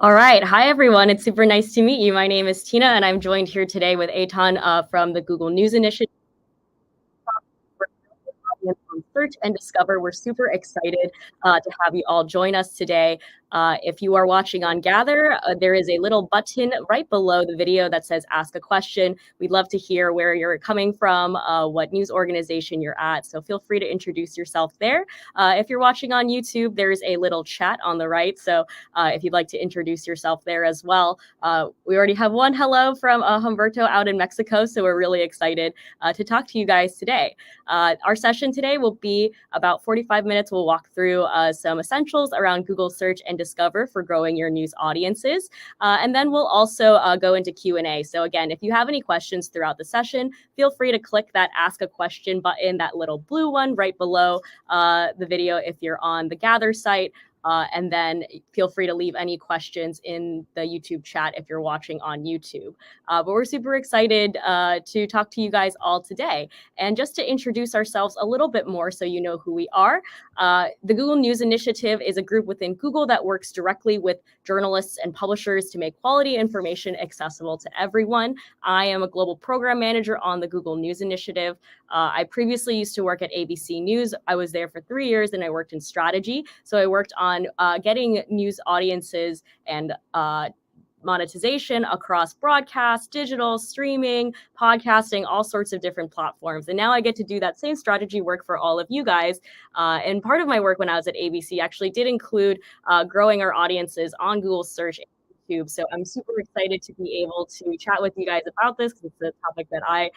All right. Hi, everyone. It's super nice to meet you. My name is Tina, and I'm joined here today with Eitan from the Google News Initiative on Search and Discover. We're super excited to have you all join us today. If you are watching on Gather, there is a little button right below the video that says Ask a Question. We'd love to hear where you're coming from, what news organization you're at. So feel free to introduce yourself there. If you're watching on YouTube, there's a little chat on the right. So if you'd like to introduce yourself there as well. We already have one hello from Humberto out in Mexico. So we're really excited to talk to you guys today. Our session today will be about 45 minutes. We'll walk through some essentials around Google Search and Discover for growing your news audiences. And then we'll also go into Q&A. So again, if you have any questions throughout the session, feel free to click that Ask a Question button, that little blue one right below the video if you're on the Gather site. And then feel free to leave any questions in the YouTube chat if you're watching on YouTube. But we're super excited to talk to you guys all today. And just to introduce ourselves a little bit more so you know who we are, the Google News Initiative is a group within Google that works directly with journalists and publishers to make quality information accessible to everyone. I am a global program manager on the Google News Initiative. I previously used to work at ABC News. I was there for 3 years and I worked in strategy. So I worked on getting news audiences and monetization across broadcast, digital, streaming, podcasting, all sorts of different platforms. And now I get to do that same strategy work for all of you guys. And part of my work when I was at ABC actually did include growing our audiences on Google Search and YouTube. So I'm super excited to be able to chat with you guys about this because it's a topic that I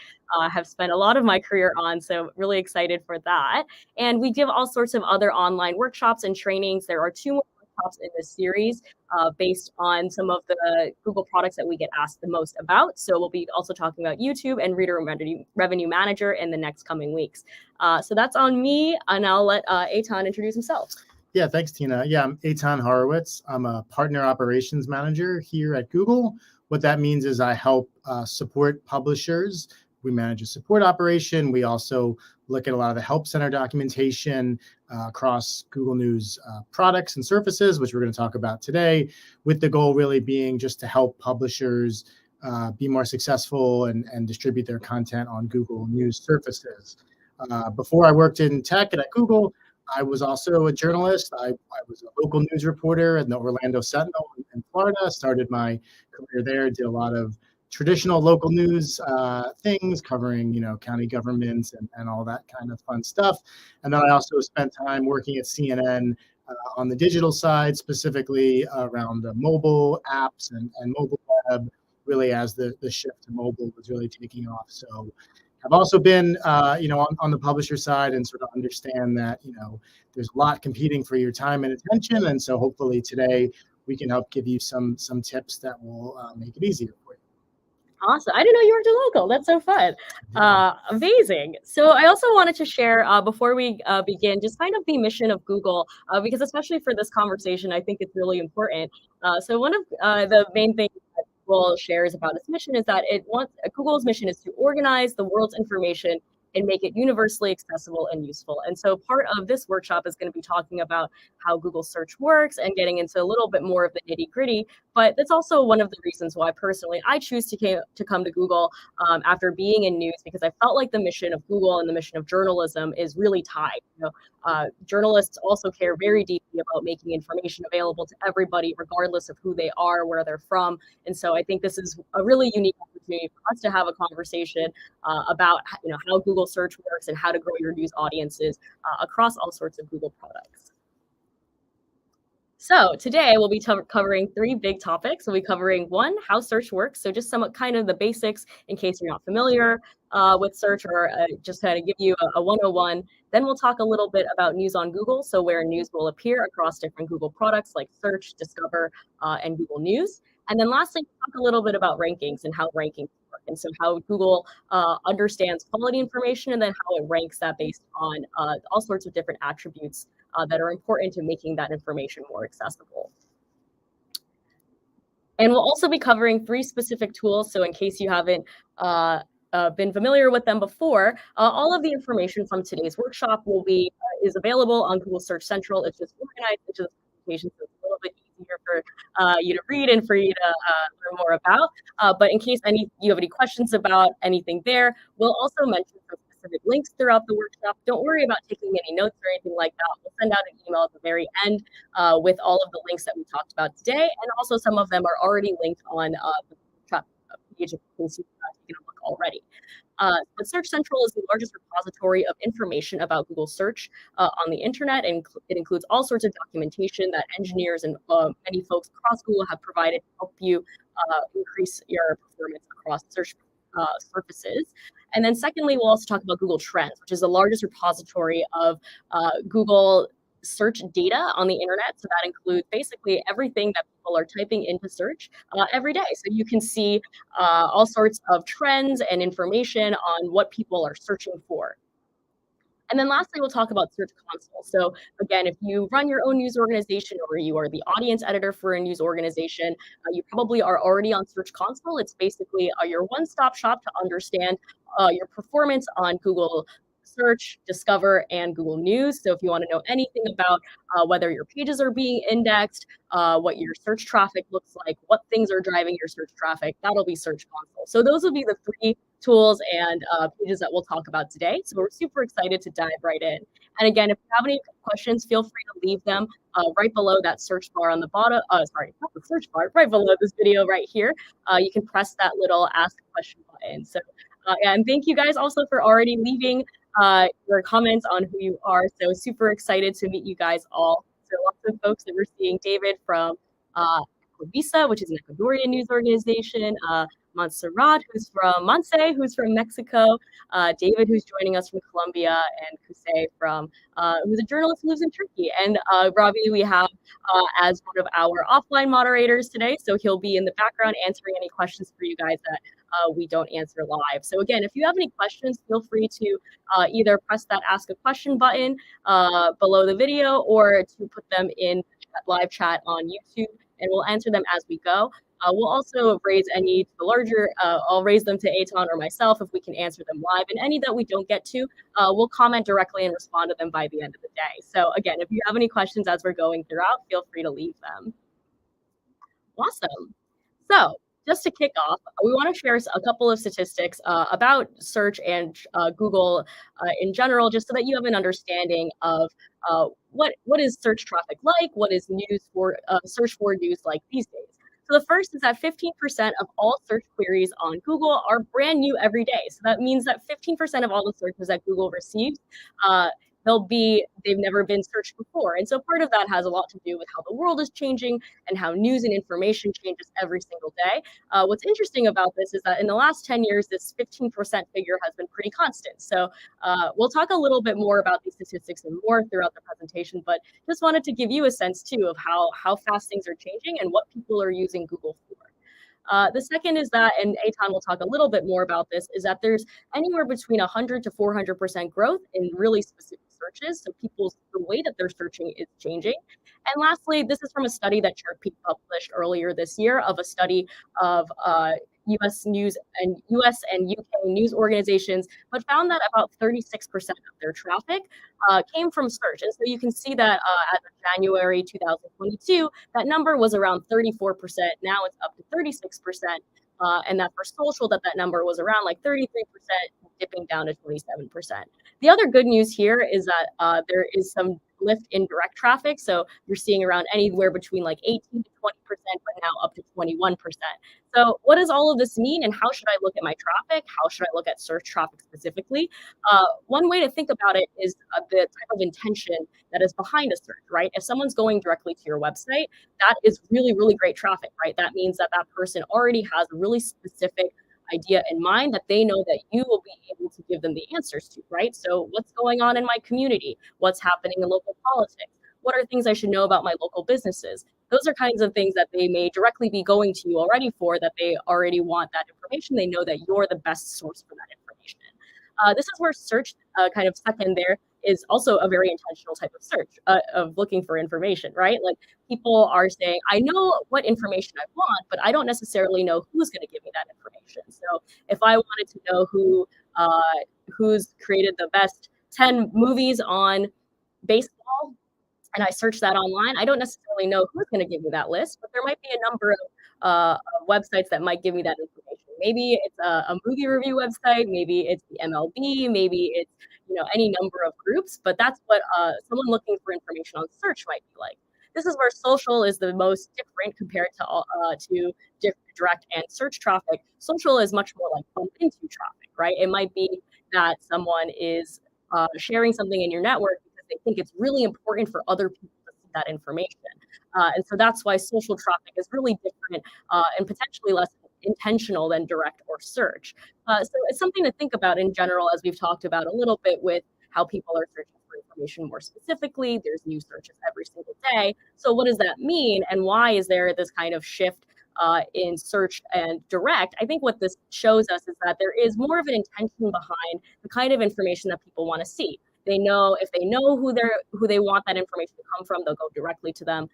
have spent a lot of my career on. So really excited for that. And we give all sorts of other online workshops and trainings. There are 2 more workshops in this series based on some of the Google products that we get asked the most about. So we'll be also talking about YouTube and Reader Revenue Manager in the next coming weeks. So that's on me, and I'll let Eitan introduce himself. Yeah, thanks, Tina. Yeah, I'm Eitan Horowitz. I'm a partner operations manager here at Google. What that means is I help support publishers. We manage a support operation. We also look at a lot of the help center documentation across Google News products and surfaces, which we're going to talk about today, with the goal really being just to help publishers be more successful and distribute their content on Google News surfaces. Before I worked in tech and at Google, I was also a journalist. I was a local news reporter at the Orlando Sentinel in Florida, started my career there, did a lot of traditional local news things covering, county governments and all that kind of fun stuff. And then I also spent time working at CNN on the digital side, specifically around the mobile apps and mobile web, really as the shift to mobile was really taking off. So I've also been, on the publisher side and sort of understand that, there's a lot competing for your time and attention. And so hopefully today we can help give you some tips that will make it easier for you. Awesome. I didn't know you worked at local. That's so fun. Amazing. So I also wanted to share before we begin just kind of the mission of Google, because especially for this conversation, I think it's really important. So one of the main things that Google shares about its mission is that Google's mission is to organize the world's information and make it universally accessible and useful. And so part of this workshop is going to be talking about how Google search works and getting into a little bit more of the nitty gritty. But that's also one of the reasons why personally I choose to come to Google after being in news, because I felt like the mission of Google and the mission of journalism is really tied. Journalists also care very deeply about making information available to everybody, regardless of who they are, where they're from. And so I think this is a really unique opportunity for us to have a conversation about how Google search works and how to grow your news audiences across all sorts of Google products. So today we'll be covering 3 big topics. We'll be covering 1, how search works. So just some kind of the basics in case you're not familiar with search, or just kind of give you a 101. Then we'll talk a little bit about news on Google. So where news will appear across different Google products like Search, Discover, and Google News. And then lastly, we'll talk a little bit about rankings and how rankings work. And so how Google understands quality information and then how it ranks that based on all sorts of different attributes that are important to making that information more accessible. And we'll also be covering 3 specific tools. So in case you haven't been familiar with them before, all of the information from today's workshop is available on Google Search Central. It's just organized into the presentation, so it's a little bit easier here for you to read and for you to learn more about. But in case you have any questions about anything there, we'll also mention some specific links throughout the workshop. Don't worry about taking any notes or anything like that. We'll send out an email at the very end with all of the links that we talked about today, and also some of them are already linked on the workshop page if you can see taken a look already. But Search Central is the largest repository of information about Google search on the internet, and it includes all sorts of documentation that engineers and many folks across Google have provided to help you increase your performance across search surfaces. And then secondly, we'll also talk about Google Trends, which is the largest repository of Google search data on the internet. So that includes basically everything that people are typing into search every day. So you can see all sorts of trends and information on what people are searching for. And then lastly, we'll talk about Search Console. So again, if you run your own news organization or you are the audience editor for a news organization, you probably are already on Search Console. It's basically your one-stop shop to understand your performance on Google Search, Discover, and Google News. So if you want to know anything about whether your pages are being indexed, what your search traffic looks like, what things are driving your search traffic, that'll be Search Console. So those will be the three tools and pages that we'll talk about today. So we're super excited to dive right in. And again, if you have any questions, feel free to leave them right below that search bar on the bottom. Sorry, not the search bar, right below this video right here. You can press that little ask a question button. So, and thank you guys also for already leaving your comments on who you are. So super excited to meet you guys all. So lots of folks that we're seeing: David from Visa, which is an Ecuadorian news organization, Montserrat, who's from Monse, who's from Mexico, David, who's joining us from Colombia, and Kusei from who's a journalist who lives in Turkey. And Ravi, we have as one of our offline moderators today, so he'll be in the background answering any questions for you guys that we don't answer live. So again, if you have any questions, feel free to either press that ask a question button below the video or to put them in live chat on YouTube, and we'll answer them as we go. We'll also raise any to the larger, I'll raise them to Eitan or myself if we can answer them live, and any that we don't get to, we'll comment directly and respond to them by the end of the day. So again, if you have any questions as we're going throughout, feel free to leave them. Awesome. So just to kick off, we want to share a couple of statistics about search and Google in general, just so that you have an understanding of what is search traffic like, what is news for search for news like these days. So the first is that 15% of all search queries on Google are brand new every day. So that means that 15% of all the searches that Google receives, they've never been searched before. And so part of that has a lot to do with how the world is changing and how news and information changes every single day. What's interesting about this is that in the last 10 years, this 15% figure has been pretty constant. So we'll talk a little bit more about these statistics and more throughout the presentation, but just wanted to give you a sense too of how fast things are changing and what people are using Google for. The second is that, and Eitan will talk a little bit more about this, is that there's anywhere between 100 to 400% growth in really specific searches. So the way that they're searching is changing. And lastly, this is from a study that Cherpeak published earlier this year of a study of US and UK news organizations, but found that about 36% of their traffic came from search. And so you can see that as of January 2022, that number was around 34%. Now it's up to 36%. And that for social, that number was around like 33%, dipping down to 27%. The other good news here is that there is some lift in direct traffic. So you're seeing around anywhere between like 18 to 20%, but now up to 21%. So what does all of this mean, and how should I look at my traffic? How should I look at search traffic specifically? One way to think about it is the type of intention that is behind a search, right? If someone's going directly to your website, that is really, really great traffic, right? That means that that person already has a really specific idea in mind that they know that you will be able to give them the answers to, right? So what's going on in my community? What's happening in local politics? What are things I should know about my local businesses? Those are kinds of things that they may directly be going to you already for, that they already want that information. They know that you're the best source for that information. This is where search kind of second there is also a very intentional type of search of looking for information, right? Like people are saying, I know what information I want, but I don't necessarily know who's going to give me that information. So if I wanted to know who's created the best 10 movies on baseball, and I search that online, I don't necessarily know who's going to give me that list, but there might be a number of websites that might give me that information. Maybe it's a movie review website, maybe it's the MLB, maybe it's any number of groups. But that's what someone looking for information on search might be like. This is where social is the most different compared to direct and search traffic. Social is much more like bump into traffic, right? It might be that someone is sharing something in your network because they think it's really important for other people to see that information. And so that's why social traffic is really different and potentially less intentional than direct or search. So it's something to think about in general, as we've talked about a little bit with how people are searching for information more specifically. There's new searches every single day. So what does that mean? And why is there this kind of shift in search and direct? I think what this shows us is that there is more of an intention behind the kind of information that people want to see. They know if they know who they want that information to come from, they'll go directly to them.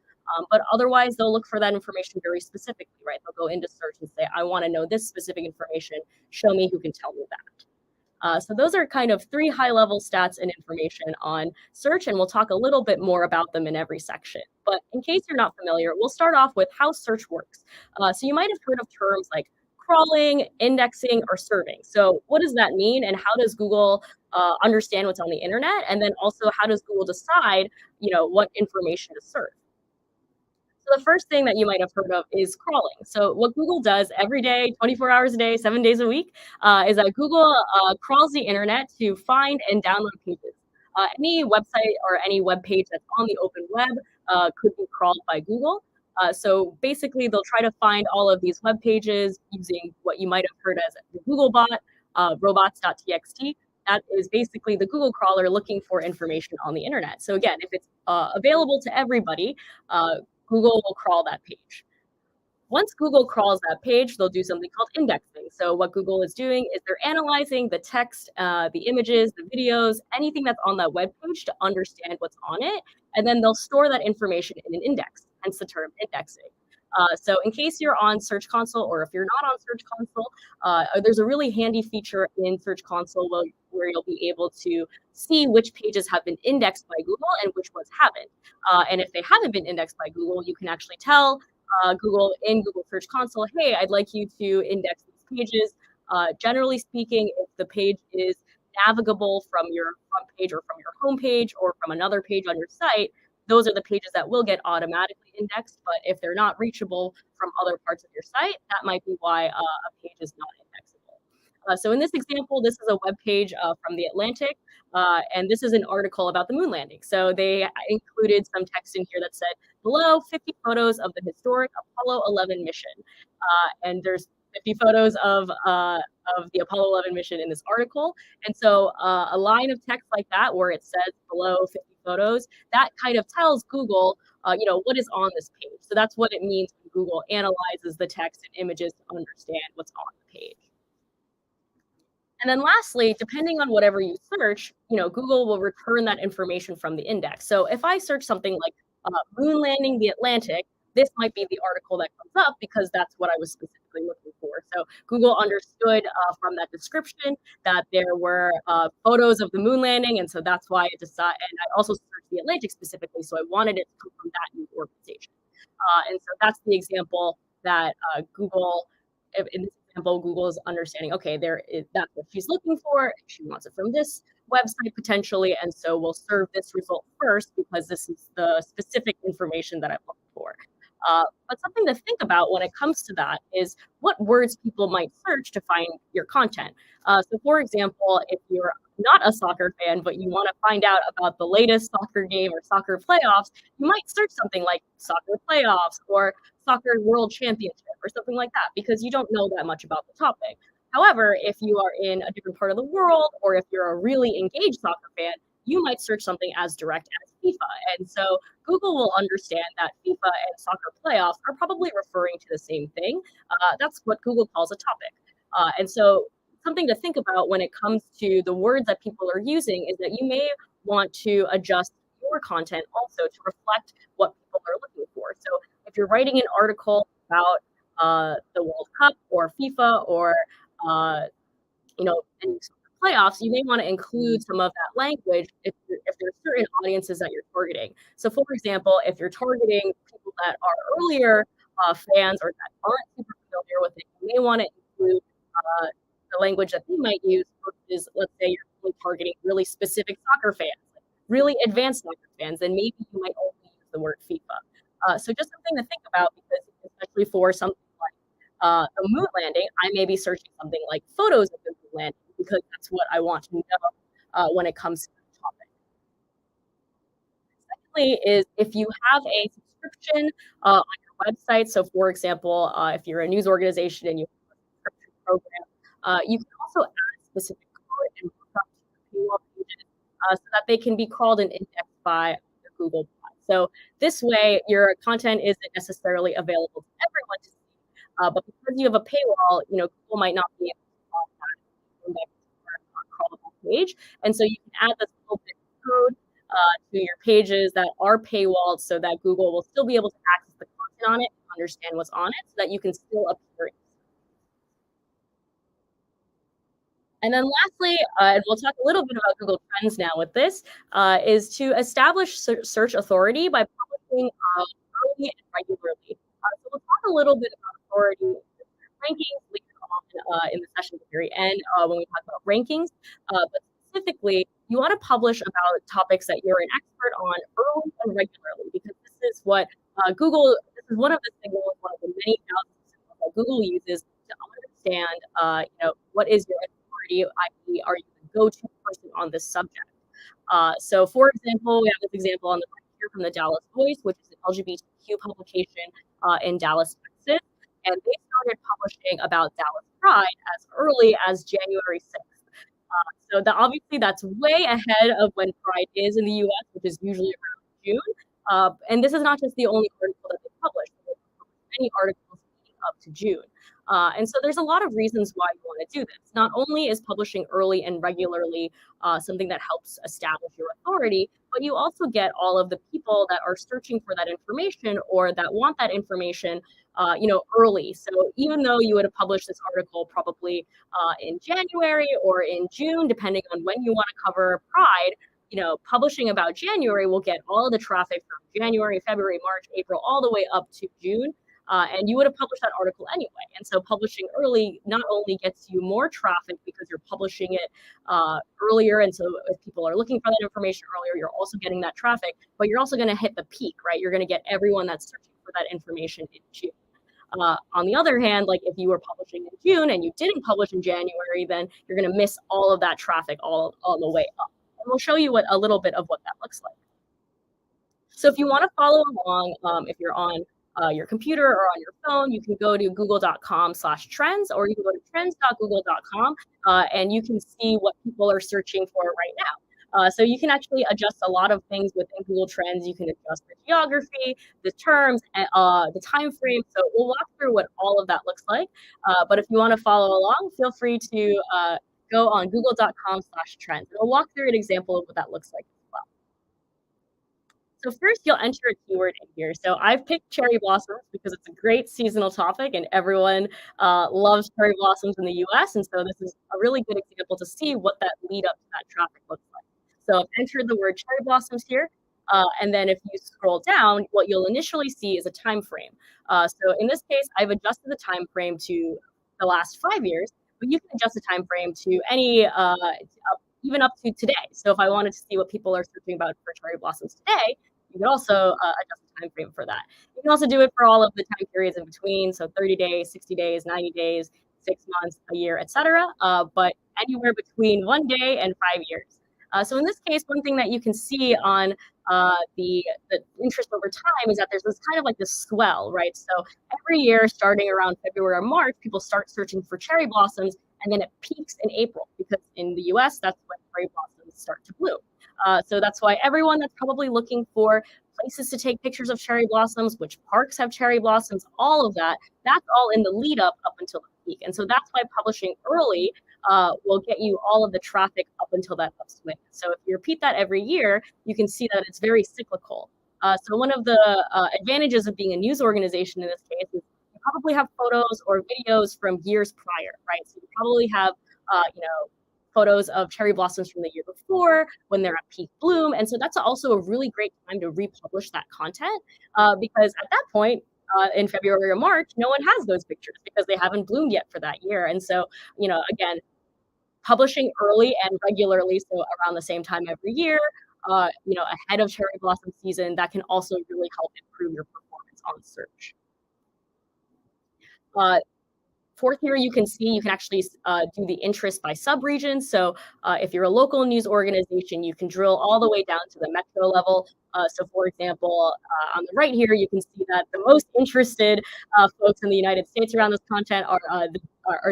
But otherwise, they'll look for that information very specifically, right? They'll go into search and say, I want to know this specific information. Show me who can tell me that. So those are kind of 3 high-level stats and information on search, and we'll talk a little bit more about them in every section. But in case you're not familiar, we'll start off with how search works. So you might have heard of terms like crawling, indexing, or serving. So what does that mean, and how does Google understand what's on the internet? And then also, how does Google decide, what information to serve? So the first thing that you might have heard of is crawling. So what Google does every day, 24 hours a day, 7 days a week, is that Google crawls the internet to find and download pages. Any website or any web page that's on the open web could be crawled by Google. So basically, they'll try to find all of these web pages using what you might have heard as the Googlebot, robots.txt. That is basically the Google crawler looking for information on the internet. So again, if it's available to everybody, Google will crawl that page. Once Google crawls that page, they'll do something called indexing. So what Google is doing is they're analyzing the text, the images, the videos, anything that's on that web page to understand what's on it. And then they'll store that information in an index, hence the term indexing. So in case you're on Search Console, or if you're not on Search Console, there's a really handy feature in Search Console where you'll be able to see which pages have been indexed by Google and which ones haven't. And if they haven't been indexed by Google, you can actually tell Google in Google Search Console, hey, I'd like you to index these pages. Generally speaking, if the page is navigable from your front page or from your home page or from another page on your site, those are the pages that will get automatically indexed. But if they're not reachable from other parts of your site, that might be why a page is not indexable. So in this example, this is a web page from The Atlantic, and this is an article about the moon landing. So they included some text in here that said, below 50 photos of the historic Apollo 11 mission. And there's 50 photos of the Apollo 11 mission in this article. And so a line of text like that, where it says below 50 photos, that kind of tells Google, what is on this page. So that's what it means when Google analyzes the text and images to understand what's on the page. And then lastly, depending on whatever you search, Google will return that information from the index. So if I search something like moon landing the Atlantic, this might be the article that comes up because that's what I was specifically looking for. So Google understood from that description that there were photos of the moon landing, and so that's why it decided. And I also searched the Atlantic specifically, so I wanted it to come from that news organization. And so that's the example that Google, in this example, Google is understanding, okay, that's what she's looking for. She wants it from this website potentially, and so we'll serve this result first because this is the specific information that I'm looking for. But something to think about when it comes to that is what words people might search to find your content. So for example, if you're not a soccer fan, but you want to find out about the latest soccer game or soccer playoffs, you might search something like soccer playoffs or soccer world championship or something like that, because you don't know that much about the topic. However, if you are in a different part of the world, or if you're a really engaged soccer fan, you might search something as direct as FIFA. And so Google will understand that FIFA and soccer playoffs are probably referring to the same thing. That's what Google calls a topic. And so something to think about when it comes to the words that people are using is that you may want to adjust your content also to reflect what people are looking for. So if you're writing an article about the World Cup or FIFA or any playoffs, you may want to include some of that language if there's certain audiences that you're targeting. So, for example, if you're targeting people that are earlier fans or that aren't super familiar with it, you may want to include the language that they might use versus, let's say, you're really targeting really specific soccer fans, like really advanced soccer fans, then maybe you might only use the word FIFA. So just something to think about, because especially for something like the moon landing, I may be searching something like photos of the moon landing because that's what I want to know when it comes to the topic. Secondly, is if you have a subscription on your website. So, for example, if you're a news organization and you have a subscription program, you can also add specific code and markup to your paywall pages so that they can be crawled and indexed by your Google bot. So this way, your content isn't necessarily available to everyone to see, but because you have a paywall, Google might not be able to crawl that index or crawl that page, and so you can add this little bit of code to your pages that are paywalled so that Google will still be able to access the content on it and understand what's on it so that you can still appear. And then lastly, and we'll talk a little bit about Google Trends now with this, is to establish search authority by publishing early and regularly. So we'll talk a little bit about authority rankings later on in the session at the very end when we talk about rankings. But specifically, you want to publish about topics that you're an expert on early and regularly, because this is what this is one of the signals, one of the many thousands of signals that Google uses to understand, what is your authority, i.e., are you the go-to person on this subject? So, for example, we have this example on the right here from the Dallas Voice, which is an LGBTQ publication in Dallas, Texas. And they started publishing about Dallas Pride as early as January 6th. So obviously that's way ahead of when Pride is in the US, which is usually around June. And this is not just the only article that they published. They published many articles leading up to June. And so there's a lot of reasons why you want to do this. Not only is publishing early and regularly something that helps establish your authority, but you also get all of the people that are searching for that information or that want that information, early. So even though you would have published this article probably in January or in June, depending on when you want to cover Pride, publishing about January will get all of the traffic from January, February, March, April, all the way up to June. And you would have published that article anyway. And so publishing early not only gets you more traffic because you're publishing it earlier, and so if people are looking for that information earlier, you're also getting that traffic, but you're also going to hit the peak, right? You're going to get everyone that's searching for that information in June. On the other hand, like if you were publishing in June and you didn't publish in January, then you're going to miss all of that traffic all on the way up. And we'll show you a little bit of what that looks like. So if you want to follow along, if you're on your computer or on your phone, you can go to google.com/trends, or you can go to trends.google.com and you can see what people are searching for right now. So you can actually adjust a lot of things within Google Trends. You can adjust the geography, the terms, and the time frame. So we'll walk through what all of that looks like. But if you want to follow along, feel free to go on google.com/trends. And we'll walk through an example of what that looks like as well. So first, you'll enter a keyword in here. So I've picked cherry blossoms because it's a great seasonal topic and everyone loves cherry blossoms in the US. And so this is a really good example to see what that lead up to that traffic looks like. So I've entered the word cherry blossoms here. And then if you scroll down, what you'll initially see is a time frame. So in this case, I've adjusted the time frame to the last 5 years, but you can adjust the time frame to any even up to today. So if I wanted to see what people are searching about for cherry blossoms today, you can also adjust the time frame for that. You can also do it for all of the time periods in between, so 30 days, 60 days, 90 days, 6 months, a year, etc. But anywhere between 1 day and 5 years. So in this case, one thing that you can see on the interest over time is that there's this kind of like this swell, right? So every year, starting around February or March, people start searching for cherry blossoms, and then it peaks in April because in the US, that's when cherry blossoms start to bloom. So that's why everyone that's probably looking for places to take pictures of cherry blossoms, which parks have cherry blossoms, all of that, that's all in the lead up until the peak. And so that's why publishing early will get you all of the traffic up until that upswing. So if you repeat that every year, you can see that it's very cyclical. So one of the advantages of being a news organization in this case is you probably have photos or videos from years prior, right? So you probably have, photos of cherry blossoms from the year before when they're at peak bloom. And so that's also a really great time to republish that content because at that point, in February or March, no one has those pictures because they haven't bloomed yet for that year. And so, again, publishing early and regularly, so around the same time every year, ahead of cherry blossom season, that can also really help improve your performance on search. Fourth here, you can actually do the interest by subregion. So if you're a local news organization, you can drill all the way down to the metro level. So for example, on the right here, you can see that the most interested folks in the United States around this content are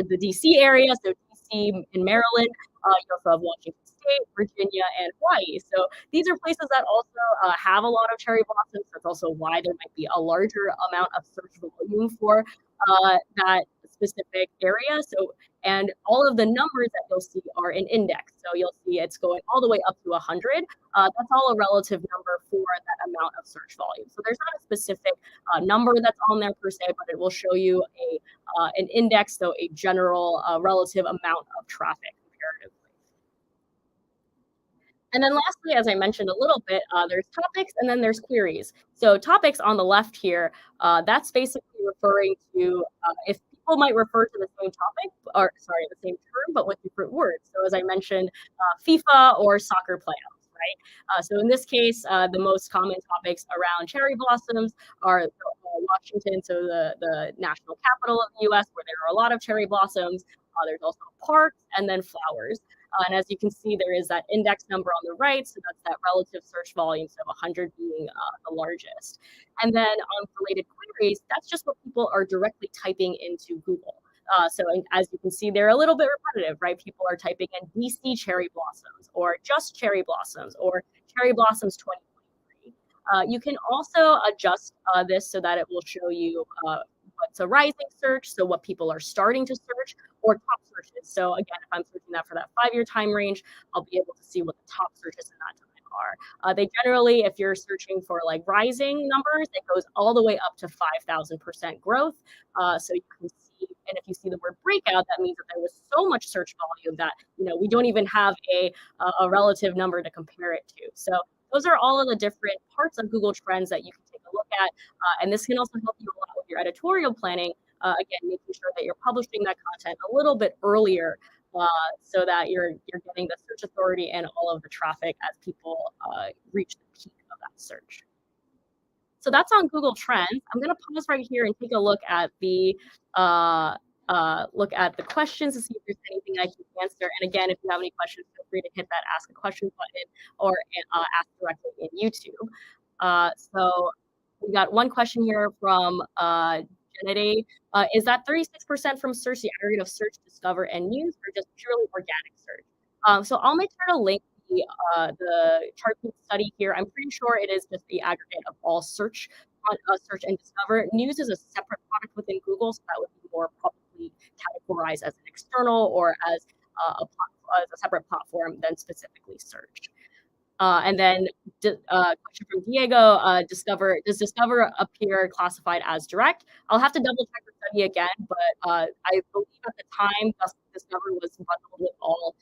the DC area, so DC and Maryland. You also have Washington State, Virginia, and Hawaii. So these are places that also have a lot of cherry blossoms. That's also why there might be a larger amount of search volume for that specific area. So, and all of the numbers that you'll see are in index. So you'll see it's going all the way up to 100. That's all a relative number for that amount of search volume. So there's not a specific number that's on there per se, but it will show you an index, so a general relative amount of traffic comparatively. And then lastly, as I mentioned a little bit, there's topics and then there's queries. So topics on the left here, that's basically referring to if people might refer to the same topic, or sorry, the same term, but with different words. So as I mentioned, FIFA or soccer playoffs, right? So in this case, the most common topics around cherry blossoms are Washington, so the national capital of the US, where there are a lot of cherry blossoms. There's also parks and then flowers. And as you can see, there is that index number on the right. So that's that relative search volume. So 100 being the largest. And then on related queries, that's just what people are directly typing into Google. So as you can see, they're a little bit repetitive, right? People are typing in DC cherry blossoms or just cherry blossoms or cherry blossoms 2023. You can also adjust this so that it will show you what's a rising search, so what people are starting to search, or top searches. So again, if I'm searching that for that 5-year time range, I'll be able to see what the top searches in that time are. They generally, if you're searching for like rising numbers, it goes all the way up to 5,000% growth. So you can see, and if you see the word breakout, that means that there was so much search volume that we don't even have a relative number to compare it to. So those are all of the different parts of Google Trends that you can take a look at. And this can also help you a lot with your editorial planning. Again, making sure that you're publishing that content a little bit earlier so that you're getting the search authority and all of the traffic as people reach the peak of that search. So that's on Google Trends. I'm going to pause right here and take a look at the questions to see if there's anything I can answer. And again, if you have any questions, feel free to hit that Ask a Question button or ask directly in YouTube. So we got one question here from Janity. Is that 36% from search the aggregate of search, discover, and news, or just purely organic search? So I'll make sure to link the chart study here. I'm pretty sure it is just the aggregate of all search and discover. News is a separate product within Google, so that would be more probably categorized as an external or as a separate platform than specifically search. And then question from Diego, does Discover appear classified as direct? I'll have to double check the study again, but I believe at the time Discover was bundled with all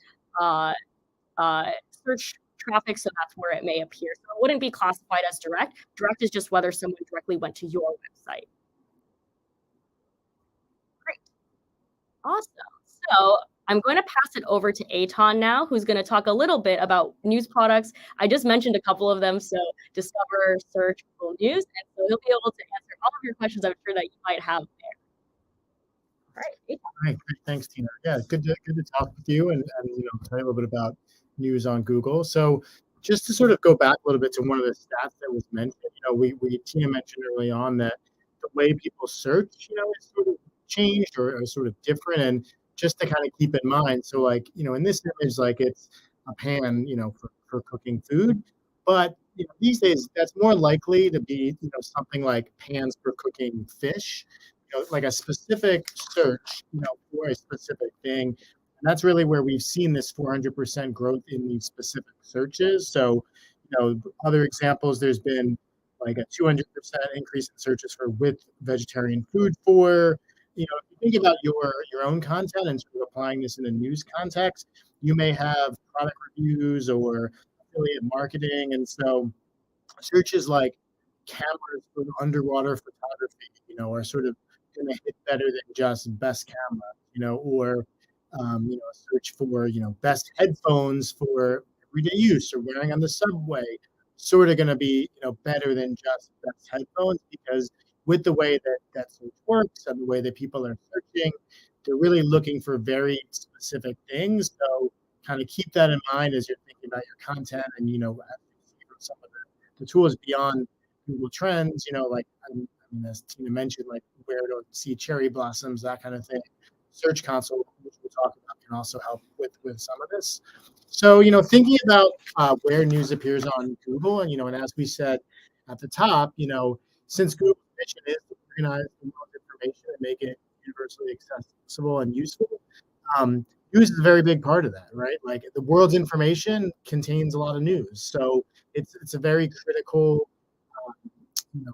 search traffic, so that's where it may appear. So it wouldn't be classified as direct. Direct is just whether someone directly went to your website. Great. Awesome. So I'm going to pass it over to Eitan now, who's going to talk a little bit about news products. I just mentioned a couple of them, so Discover, Search, Google News, and so he'll be able to answer all of your questions I'm sure that you might have there. All right, Eitan. All right, great. Thanks, Tina. Yeah, good to talk with you and tell you a little bit about news on Google. So just to sort of go back a little bit to one of the stats that was mentioned, Tina mentioned early on that the way people search, is sort of changed or sort of different. And just to kind of keep in mind, so in this image, it's a pan, for cooking food, but these days that's more likely to be, something like pans for cooking fish, like a specific search, for a specific thing. And that's really where we've seen this 400% growth in these specific searches. So, other examples, there's been like a 200% increase in searches for with vegetarian food for, if you think about your own content and sort of applying this in a news context, you may have product reviews or affiliate marketing. And so searches like cameras for underwater photography, are sort of going to hit better than just best camera, or a search for best headphones for everyday use or wearing on the subway, sort of going to be better than just best headphones, because with the way that search works and the way that people are searching, they're really looking for very specific things. So kind of keep that in mind as you're thinking about your content, and some of the tools beyond Google Trends, like as Tina mentioned, like where to see cherry blossoms, that kind of thing. Search Console, which we'll talk about, can also help with some of this. So, thinking about where news appears on Google, and as we said at the top, since Google's mission is to organize the world's information and make it universally accessible and useful, news is a very big part of that, right? Like the world's information contains a lot of news, so it's a very critical thing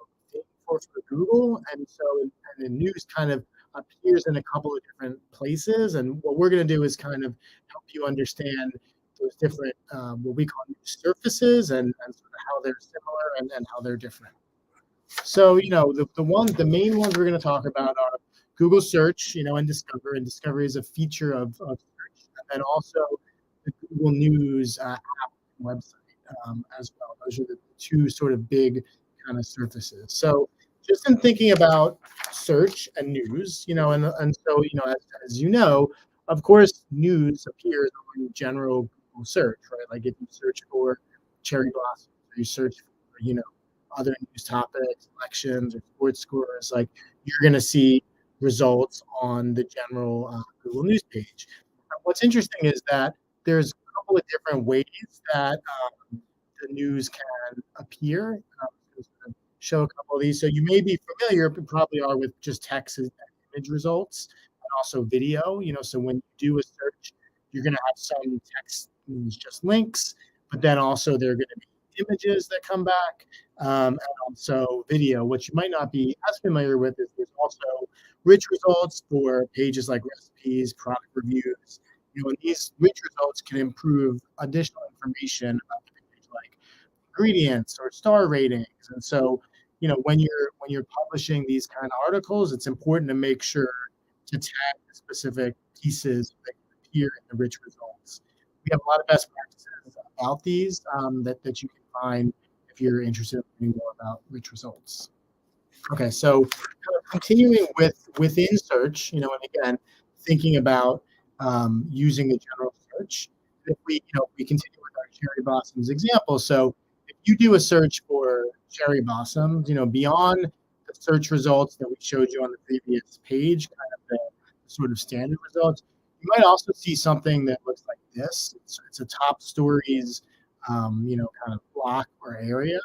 for Google, and so and the news kind of appears in a couple of different places, and what we're going to do is kind of help you understand those different what we call news surfaces, and sort of how they're similar and how they're different. So the main ones we're going to talk about are Google search, and Discover. And Discover is a feature of search, and then also the Google News app website as well. Those are the two sort of big kind of surfaces. So just in thinking about search and news, and so as you know, of course, news appears on general Google search, right? Like if you search for cherry blossoms, or you search for other news topics, elections, or sports scores, like you're going to see results on the general Google News page. What's interesting is that there's a couple of different ways that the news can appear. Just to show a couple of these. So you may be familiar, but probably are, with just text and image results, and also video. So when you do a search, you're going to have some text means just links, but then also there are going to be images that come back, and also video. What you might not be as familiar with is there's also rich results for pages like recipes, product reviews. And these rich results can improve additional information about the page, like ingredients or star ratings. And so, when you're publishing these kind of articles, it's important to make sure to tag the specific pieces that appear in the rich results. We have a lot of best practices about these that you can find if you're interested in learning more about rich results. Okay, so kind of continuing within search, and again, thinking about using the general search. If we continue with our cherry blossoms example, so if you do a search for cherry blossoms, beyond the search results that we showed you on the previous page, kind of the sort of standard results, you might also see something that looks like this. It's a top stories, kind of block or area.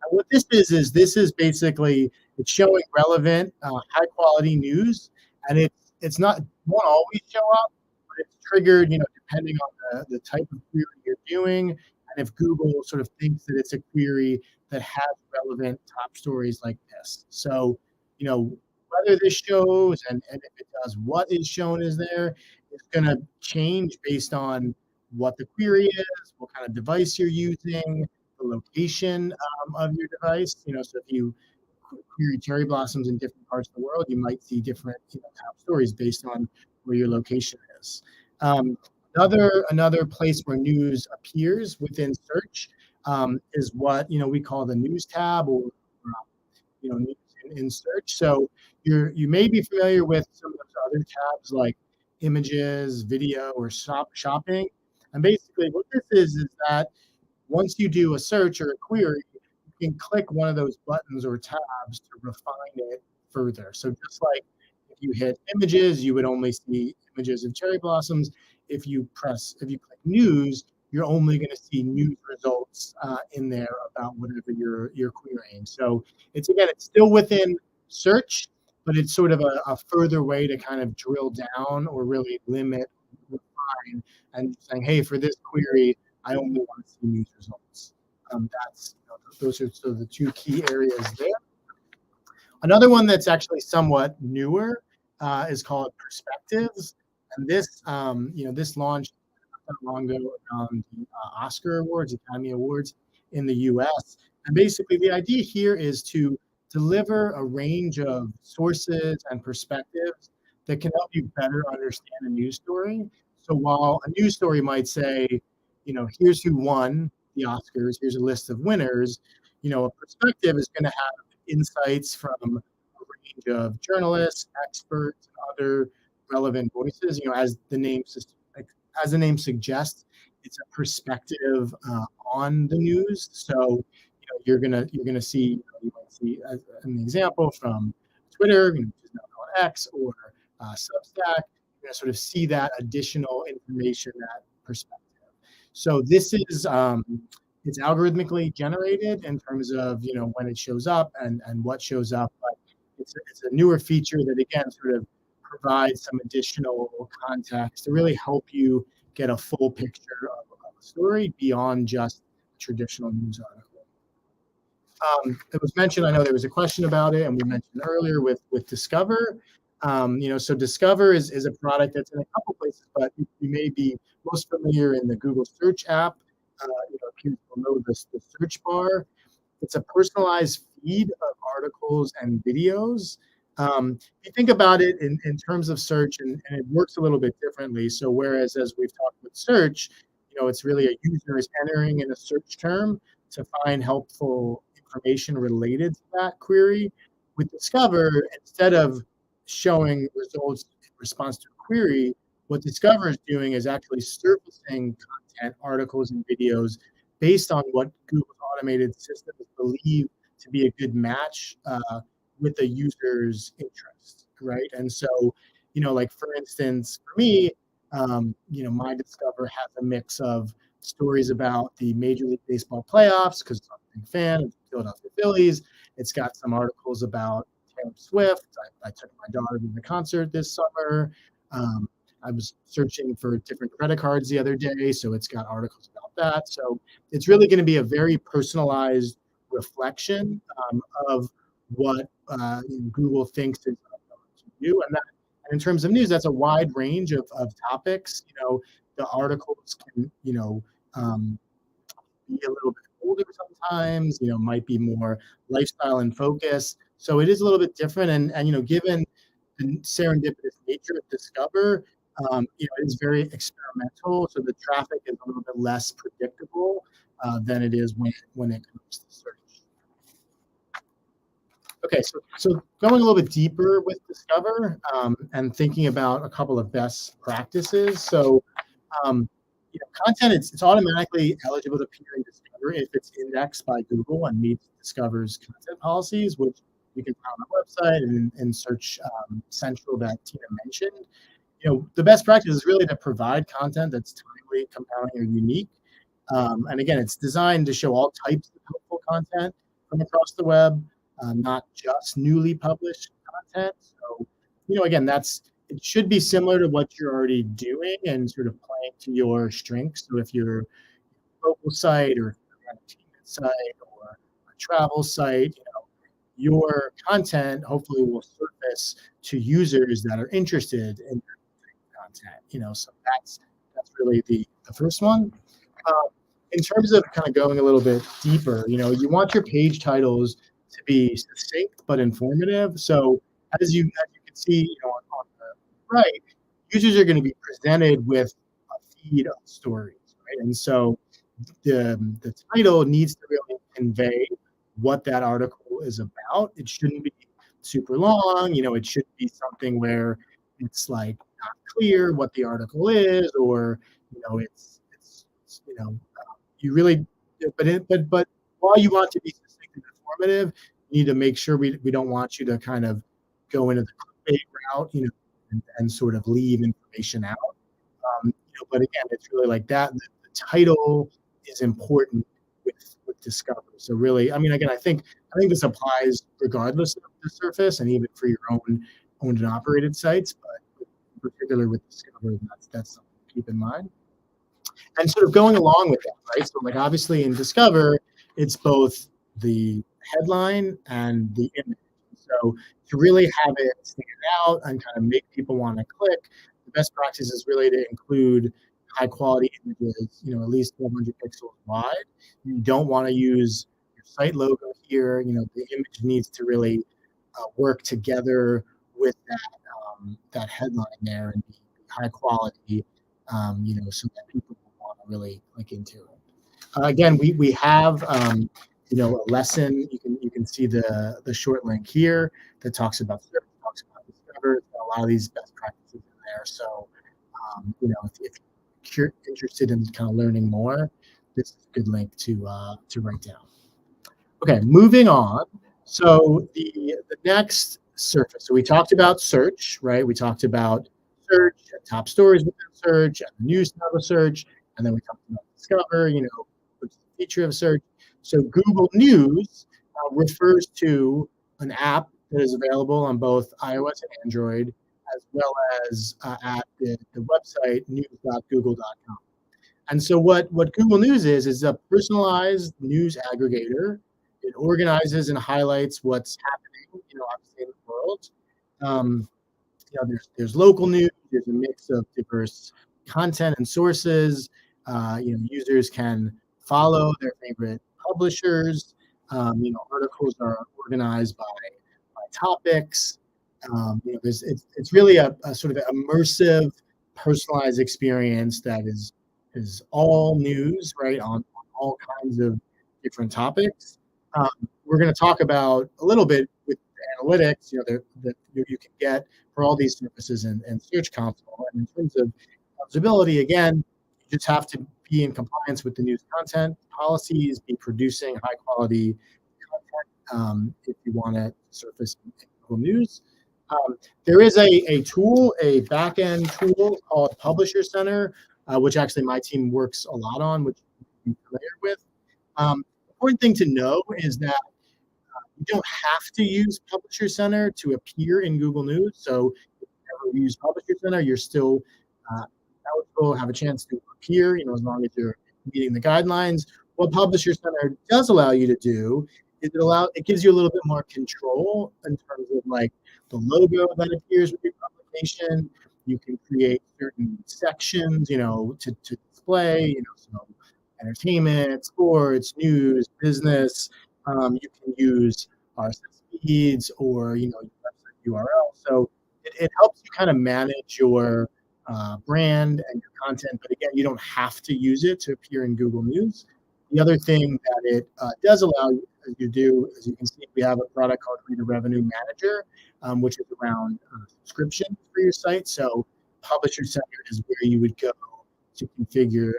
And what this is basically, it's showing relevant, high quality news, and it's not, won't always show up, but it's triggered, depending on the type of query you're doing, and if Google sort of thinks that it's a query that has relevant top stories like this. So, whether this shows and if it does, what is shown is there, it's going to change based on what the query is, what kind of device you're using, the location of your device. So if you query cherry blossoms in different parts of the world, you might see different top stories based on where your location is. Another place where news appears within search is what we call the news tab, or news in search. So you may be familiar with some of those other tabs like images, video, or shopping. And basically what this is that once you do a search or a query, you can click one of those buttons or tabs to refine it further. So just like if you hit images, you would only see images of cherry blossoms. If you click news, you're only going to see news results in there about whatever you're querying. So it's still within search, but it's sort of a further way to kind of drill down or really limit, refine, and saying, hey, for this query, I only want to see news results. Those are sort of the two key areas there. Another one that's actually somewhat newer is called Perspectives, and this launched not long ago around the Oscar Awards, Academy Awards in the US. And basically, the idea here is to deliver a range of sources and perspectives that can help you better understand a news story. So while a news story might say, here's who won the Oscars, here's a list of winners, a perspective is going to have insights from a range of journalists, experts, and other relevant voices. As the name suggests, it's a perspective on the news. So you're gonna see you might see as an example from Twitter, which is now called X, or Substack. You're gonna sort of see that additional information, that perspective. So this is it's algorithmically generated in terms of when it shows up and what shows up, but it's a newer feature that again sort of provides some additional context to really help you get a full picture of a story beyond just a traditional news article. It was mentioned, I know there was a question about it, and we mentioned earlier with Discover. So Discover is a product that's in a couple places, but you may be most familiar in the Google search app. People know the search bar. It's a personalized feed of articles and videos. If you think about it in terms of search, and it works a little bit differently. So whereas as we've talked with search, it's really a user is entering in a search term to find helpful information related to that query. With Discover, instead of showing results in response to a query, what Discover is doing is actually surfacing content, articles, and videos based on what Google's automated systems believe to be a good match with the user's interest, right? And so, like for instance, for me, my Discover has a mix of stories about the Major League Baseball playoffs because I'm a big fan of the Philadelphia Phillies. It's got some articles about Taylor Swift. I took my daughter to the concert this summer. I was searching for different credit cards the other day, so it's got articles about that. So it's really going to be a very personalized reflection of what Google thinks is relevant to you. And in terms of news, that's a wide range of topics. The articles can, be a little bit older sometimes, might be more lifestyle in focus. So it is a little bit different. And given the serendipitous nature of Discover, it is very experimental. So the traffic is a little bit less predictable than it is when it comes to search. Okay, so going a little bit deeper with Discover and thinking about a couple of best practices. So, content, it's automatically eligible to appear in Discover if it's indexed by Google and meets Discover's content policies, which you can find on our website and in Search Central that Tina mentioned. The best practice is really to provide content that's timely, compelling, or unique. And again, it's designed to show all types of helpful content from across the web, not just newly published content. So, again, it should be similar to what you're already doing and sort of playing to your strengths. So if you're a local site or a entertainment site or a travel site, your content hopefully will surface to users that are interested in that content. So that's really the first one. In terms of kind of going a little bit deeper, you want your page titles to be succinct but informative. So as you can see, on the right, users are going to be presented with a feed of stories, right? And so the title needs to really convey what that article is about. It shouldn't be super long. It should be something where it's like not clear what the article is, or it's you really, but while you want to be succinct and informative, you need to make sure we don't want you to kind of go into the clickbait route, and sort of leave information out. But again, it's really like that. The title is important with Discover. So really, again, I think this applies regardless of the surface and even for your own owned and operated sites, but in particular with Discover, that's something to keep in mind. And sort of going along with that, right? So like obviously in Discover, it's both the headline and the image. So to really have it stand out and kind of make people want to click, the best practice is really to include high quality images, at least 1,200 pixels wide. You don't want to use your site logo here. The image needs to really work together with that headline there and be high quality, so that people will want to really click into it. Again, we have a lesson. You can see the short link here that talks about search, talks about discover, a lot of these best practices in there. So if you're interested in kind of learning more, this is a good link to write down. Okay, moving on. So the next surface. So we talked about search, right? We talked about search, top stories within search, and the news tab of search, and then we talked about discover, which is the feature of search. So Google News refers to an app that is available on both iOS and Android, as well as at the website news.google.com. And so what Google News is a personalized news aggregator. It organizes and highlights what's happening, obviously in the world. There's local news. There's a mix of diverse content and sources. Users can follow their favorite publishers. Articles are organized by topics. It's really a sort of immersive, personalized experience that is all news, right, on all kinds of different topics. We're going to talk about a little bit with analytics, that you can get for all these services and Search Console. And in terms of eligibility, again, you just have to be in compliance with the news content policies, be producing high quality content if you want to surface in Google News. There is a tool, a back-end tool called Publisher Center, which actually my team works a lot on, which you're familiar with. Important thing to know is that you don't have to use Publisher Center to appear in Google News. So if you ever use Publisher Center, you're still eligible, have a chance to appear, as long as you're meeting the guidelines. What Publisher Center does allow you to do is it gives you a little bit more control in terms of like the logo that appears with your publication. You can create certain sections, to display, so entertainment, sports, news, business. You can use RSS feeds or your website URL. So it helps you kind of manage your brand and your content. But again, you don't have to use it to appear in Google News. The other thing that it does allow you to do, as you can see, we have a product called Reader Revenue Manager, which is around subscriptions for your site. So Publisher Center is where you would go to configure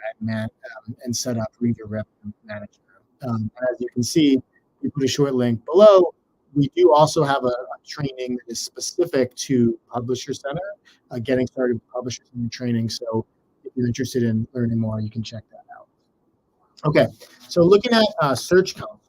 and set up Reader Revenue Manager. As you can see, we put a short link below. We do also have a training that is specific to Publisher Center, getting started with Publisher Center training. So if you're interested in learning more, you can check that out. Okay, so looking at Search Console,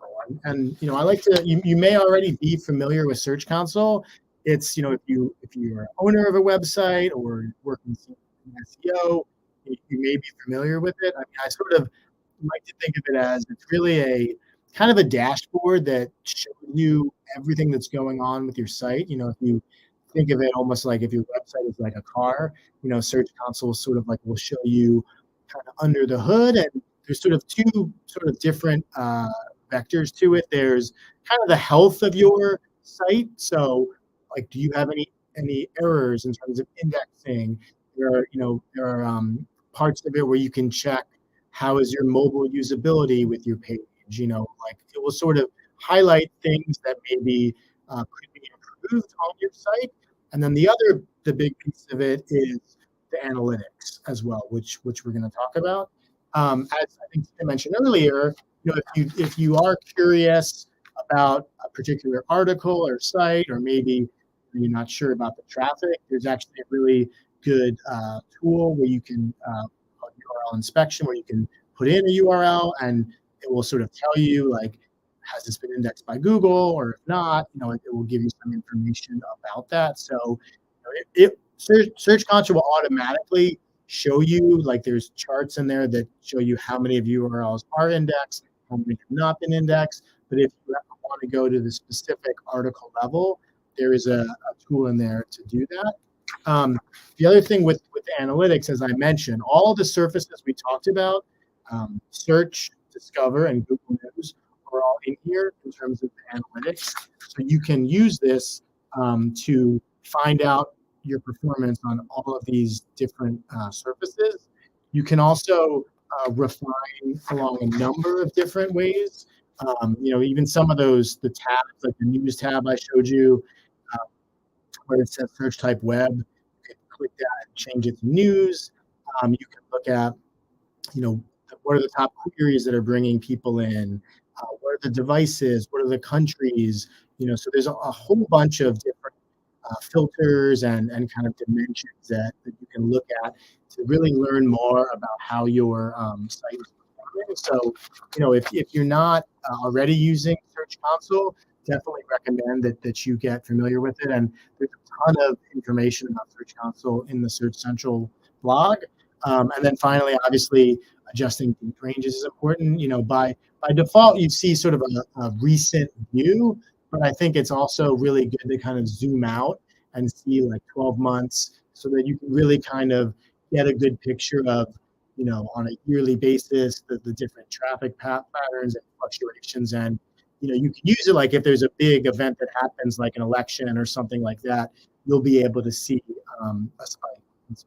and I like to. You may already be familiar with Search Console. It's if you're an owner of a website or working in SEO, you may be familiar with it. I mean, I sort of like to think of it as it's really a kind of a dashboard that shows you everything that's going on with your site. If you think of it almost like if your website is like a car, Search Console sort of like will show you kind of under the hood, and there's sort of two sort of different vectors to it. There's kind of the health of your site. So like, do you have any errors in terms of indexing? There are parts of it where you can check how is your mobile usability with your page. Like it will sort of highlight things that maybe could be improved on your site. And then the big piece of it is the analytics as well, which we're going to talk about. As I think I mentioned earlier, if you are curious about a particular article or site, or maybe you're not sure about the traffic, there's actually a really good tool where you can called URL inspection, where you can put in a URL and it will sort of tell you like, has this been indexed by Google, or if not, it will give you some information about that. So Search Console will automatically show you, like there's charts in there that show you how many of URLs are indexed, how many have not been indexed. But if you want to go to the specific article level, there is a tool in there to do that. The other thing with analytics, as I mentioned, all the surfaces we talked about, search, discover, and Google News are all in here in terms of analytics. So you can use this to find out your performance on all of these different surfaces. You can also refine along a number of different ways. Even some of those, the tabs, like the news tab I showed you, where it says search type web, you can click that and change it to news. You can look at, what are the top queries that are bringing people in? What are the devices? What are the countries? So there's a whole bunch of different filters and kind of dimensions that you can look at to really learn more about how your site is performing. So, if you're not already using Search Console, definitely recommend that you get familiar with it. And there's a ton of information about Search Console in the Search Central blog. And then finally, obviously, adjusting deep ranges is important. By default, you see sort of a recent view, but I think it's also really good to kind of zoom out and see like 12 months so that you can really kind of get a good picture of, on a yearly basis, the different traffic patterns and fluctuations. And, you can use it like if there's a big event that happens, like an election or something like that, you'll be able to see a spike. So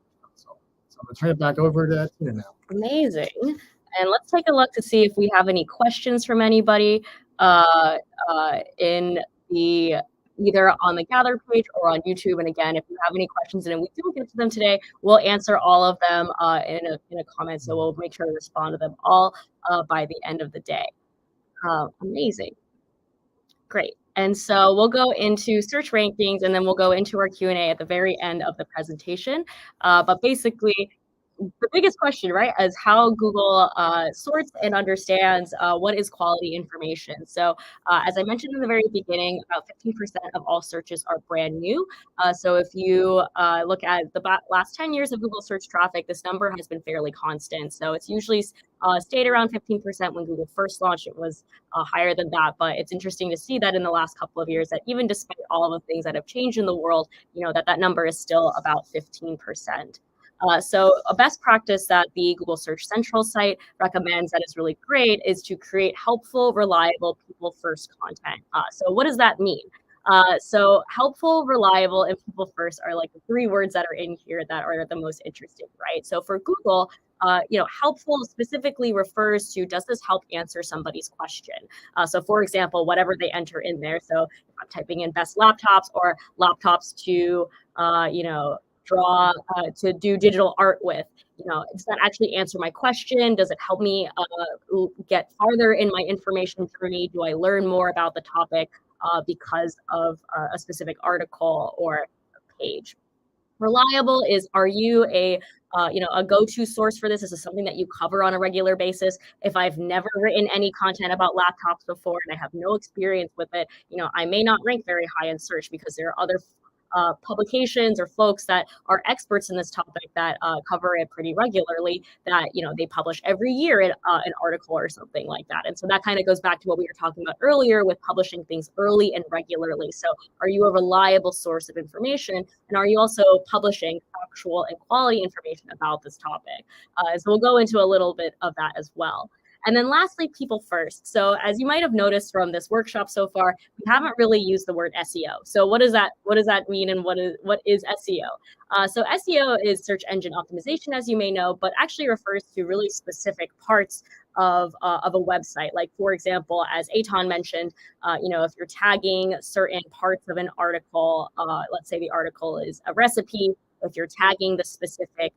I'm going to turn it back over to Tina now. Amazing. And let's take a look to see if we have any questions from anybody in the either on the Gather page or on YouTube. And again, if you have any questions and we don't get to them today, we'll answer all of them in a comment. So we'll make sure to respond to them all by the end of the day. Amazing. Great. And so we'll go into search rankings and then we'll go into our Q&A at the very end of the presentation. But basically, the biggest question, right, is how Google sorts and understands what is quality information. So as I mentioned in the very beginning, about 15% of all searches are brand new. So if you look at the last 10 years of Google search traffic, this number has been fairly constant. So it's usually stayed around 15%. When Google first launched, it was higher than that. But it's interesting to see that in the last couple of years, that even despite all of the things that have changed in the world, that number is still about 15%. So a best practice that the Google Search Central site recommends that is really great is to create helpful, reliable, people-first content. So what does that mean? So helpful, reliable, and people first are like the three words that are in here that are the most interesting, right? So for Google, helpful specifically refers to, does this help answer somebody's question? So for example, whatever they enter in there. So if I'm typing in best laptops or laptops to, draw, to do digital art with, does that actually answer my question? Does it help me get farther in my information journey? Do I learn more about the topic because of a specific article or a page? Reliable is, are you a go-to source for this? This is something that you cover on a regular basis. If I've never written any content about laptops before and I have no experience with it, I may not rank very high in search because there are other publications or folks that are experts in this topic that cover it pretty regularly, that they publish every year in an article or something like that. And so that kind of goes back to what we were talking about earlier with publishing things early and regularly. So are you a reliable source of information, and are you also publishing factual and quality information about this topic? So we'll go into a little bit of that as well. And then lastly, people first. So as you might have noticed from this workshop so far, we haven't really used the word SEO. So what does that mean, and what is SEO? So SEO is search engine optimization, as you may know, but actually refers to really specific parts of a website. Like, for example, as Eitan mentioned, if you're tagging certain parts of an article, let's say the article is a recipe, if you're tagging the specific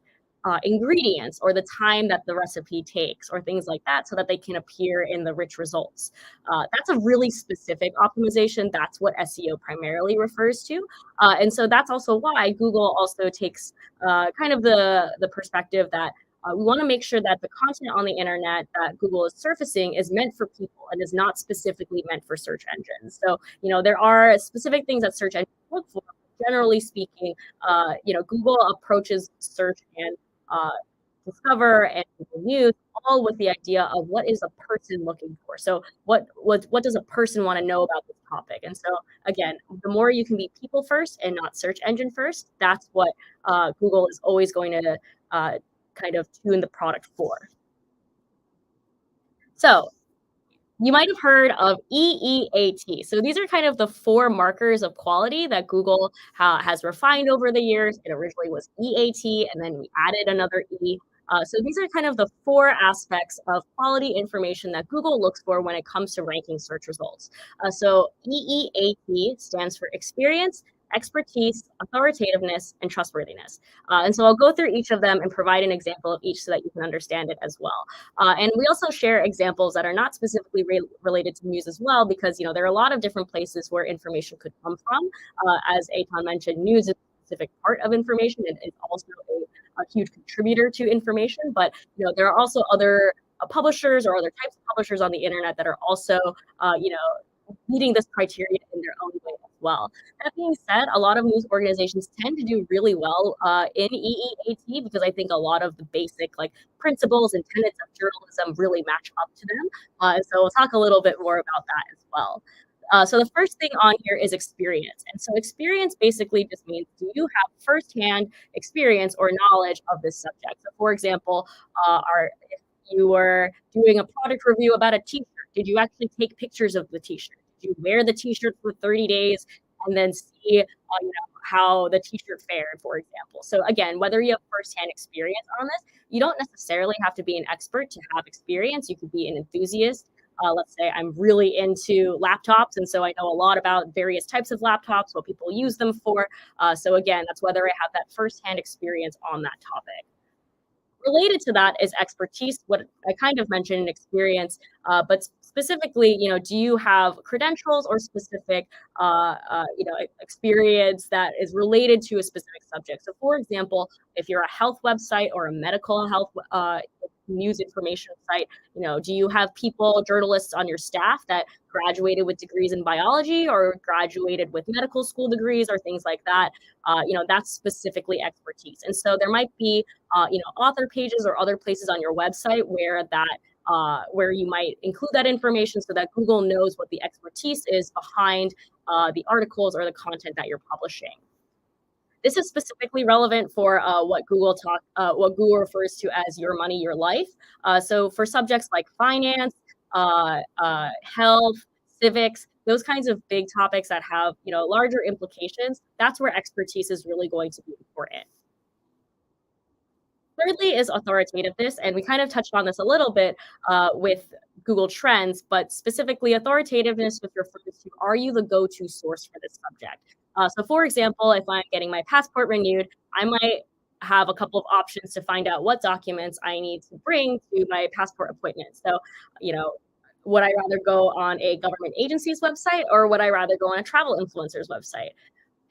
ingredients or the time that the recipe takes or things like that, so that they can appear in the rich results. That's a really specific optimization. That's what SEO primarily refers to. And so that's also why Google also takes kind of the perspective that we want to make sure that the content on the internet that Google is surfacing is meant for people and is not specifically meant for search engines. So, there are specific things that search engines look for. Generally speaking, Google approaches search and Discover and Google News all all with the idea of what is a person looking for. So what does a person want to know about this topic? And so again, the more you can be people first and not search engine first, that's what Google is always going to kind of tune the product for. So you might have heard of EEAT. So these are kind of the 4 markers of quality that Google has refined over the years. It originally was EAT, and then we added another E. So these are kind of the 4 aspects of quality information that Google looks for when it comes to ranking search results. So EEAT stands for experience, expertise, authoritativeness, and trustworthiness. And so I'll go through each of them and provide an example of each so that you can understand it as well. And we also share examples that are not specifically related to news as well, because there are a lot of different places where information could come from. As Eitan mentioned, news is a specific part of information, and it's also a huge contributor to information. But there are also other publishers or other types of publishers on the internet that are also meeting this criteria in their own way as well. That being said, a lot of news organizations tend to do really well in EEAT because I think a lot of the basic principles and tenets of journalism really match up to them. So we'll talk a little bit more about that as well. So the first thing on here is experience. And so experience basically just means, do you have firsthand experience or knowledge of this subject? So for example, if you were doing a product review about a t-shirt, did you actually take pictures of the t-shirt? Did you wear the t-shirt for 30 days and then see how the t-shirt fared, for example? So again, whether you have firsthand experience on this, you don't necessarily have to be an expert to have experience. You could be an enthusiast. Let's say I'm really into laptops, and so I know a lot about various types of laptops, what people use them for. So again, that's whether I have that firsthand experience on that topic. Related to that is expertise, what I kind of mentioned in experience, but specifically, do you have credentials or specific, experience that is related to a specific subject? So for example, if you're a health website or a medical health news information site, do you have journalists on your staff that graduated with degrees in biology or graduated with medical school degrees or things like that? That's specifically expertise. And so there might be author pages or other places on your website where you might include that information so that Google knows what the expertise is behind the articles or the content that you're publishing. This is specifically relevant for what Google refers to as your money, your life. So for subjects like finance, health, civics, those kinds of big topics that have larger implications, that's where expertise is really going to be important. Thirdly is authoritativeness, and we kind of touched on this a little bit with Google Trends, but specifically authoritativeness, which refers to, are you the go-to source for this subject? So for example, if I'm getting my passport renewed, I might have a couple of options to find out what documents I need to bring to my passport appointment. So, would I rather go on a government agency's website, or would I rather go on a travel influencer's website?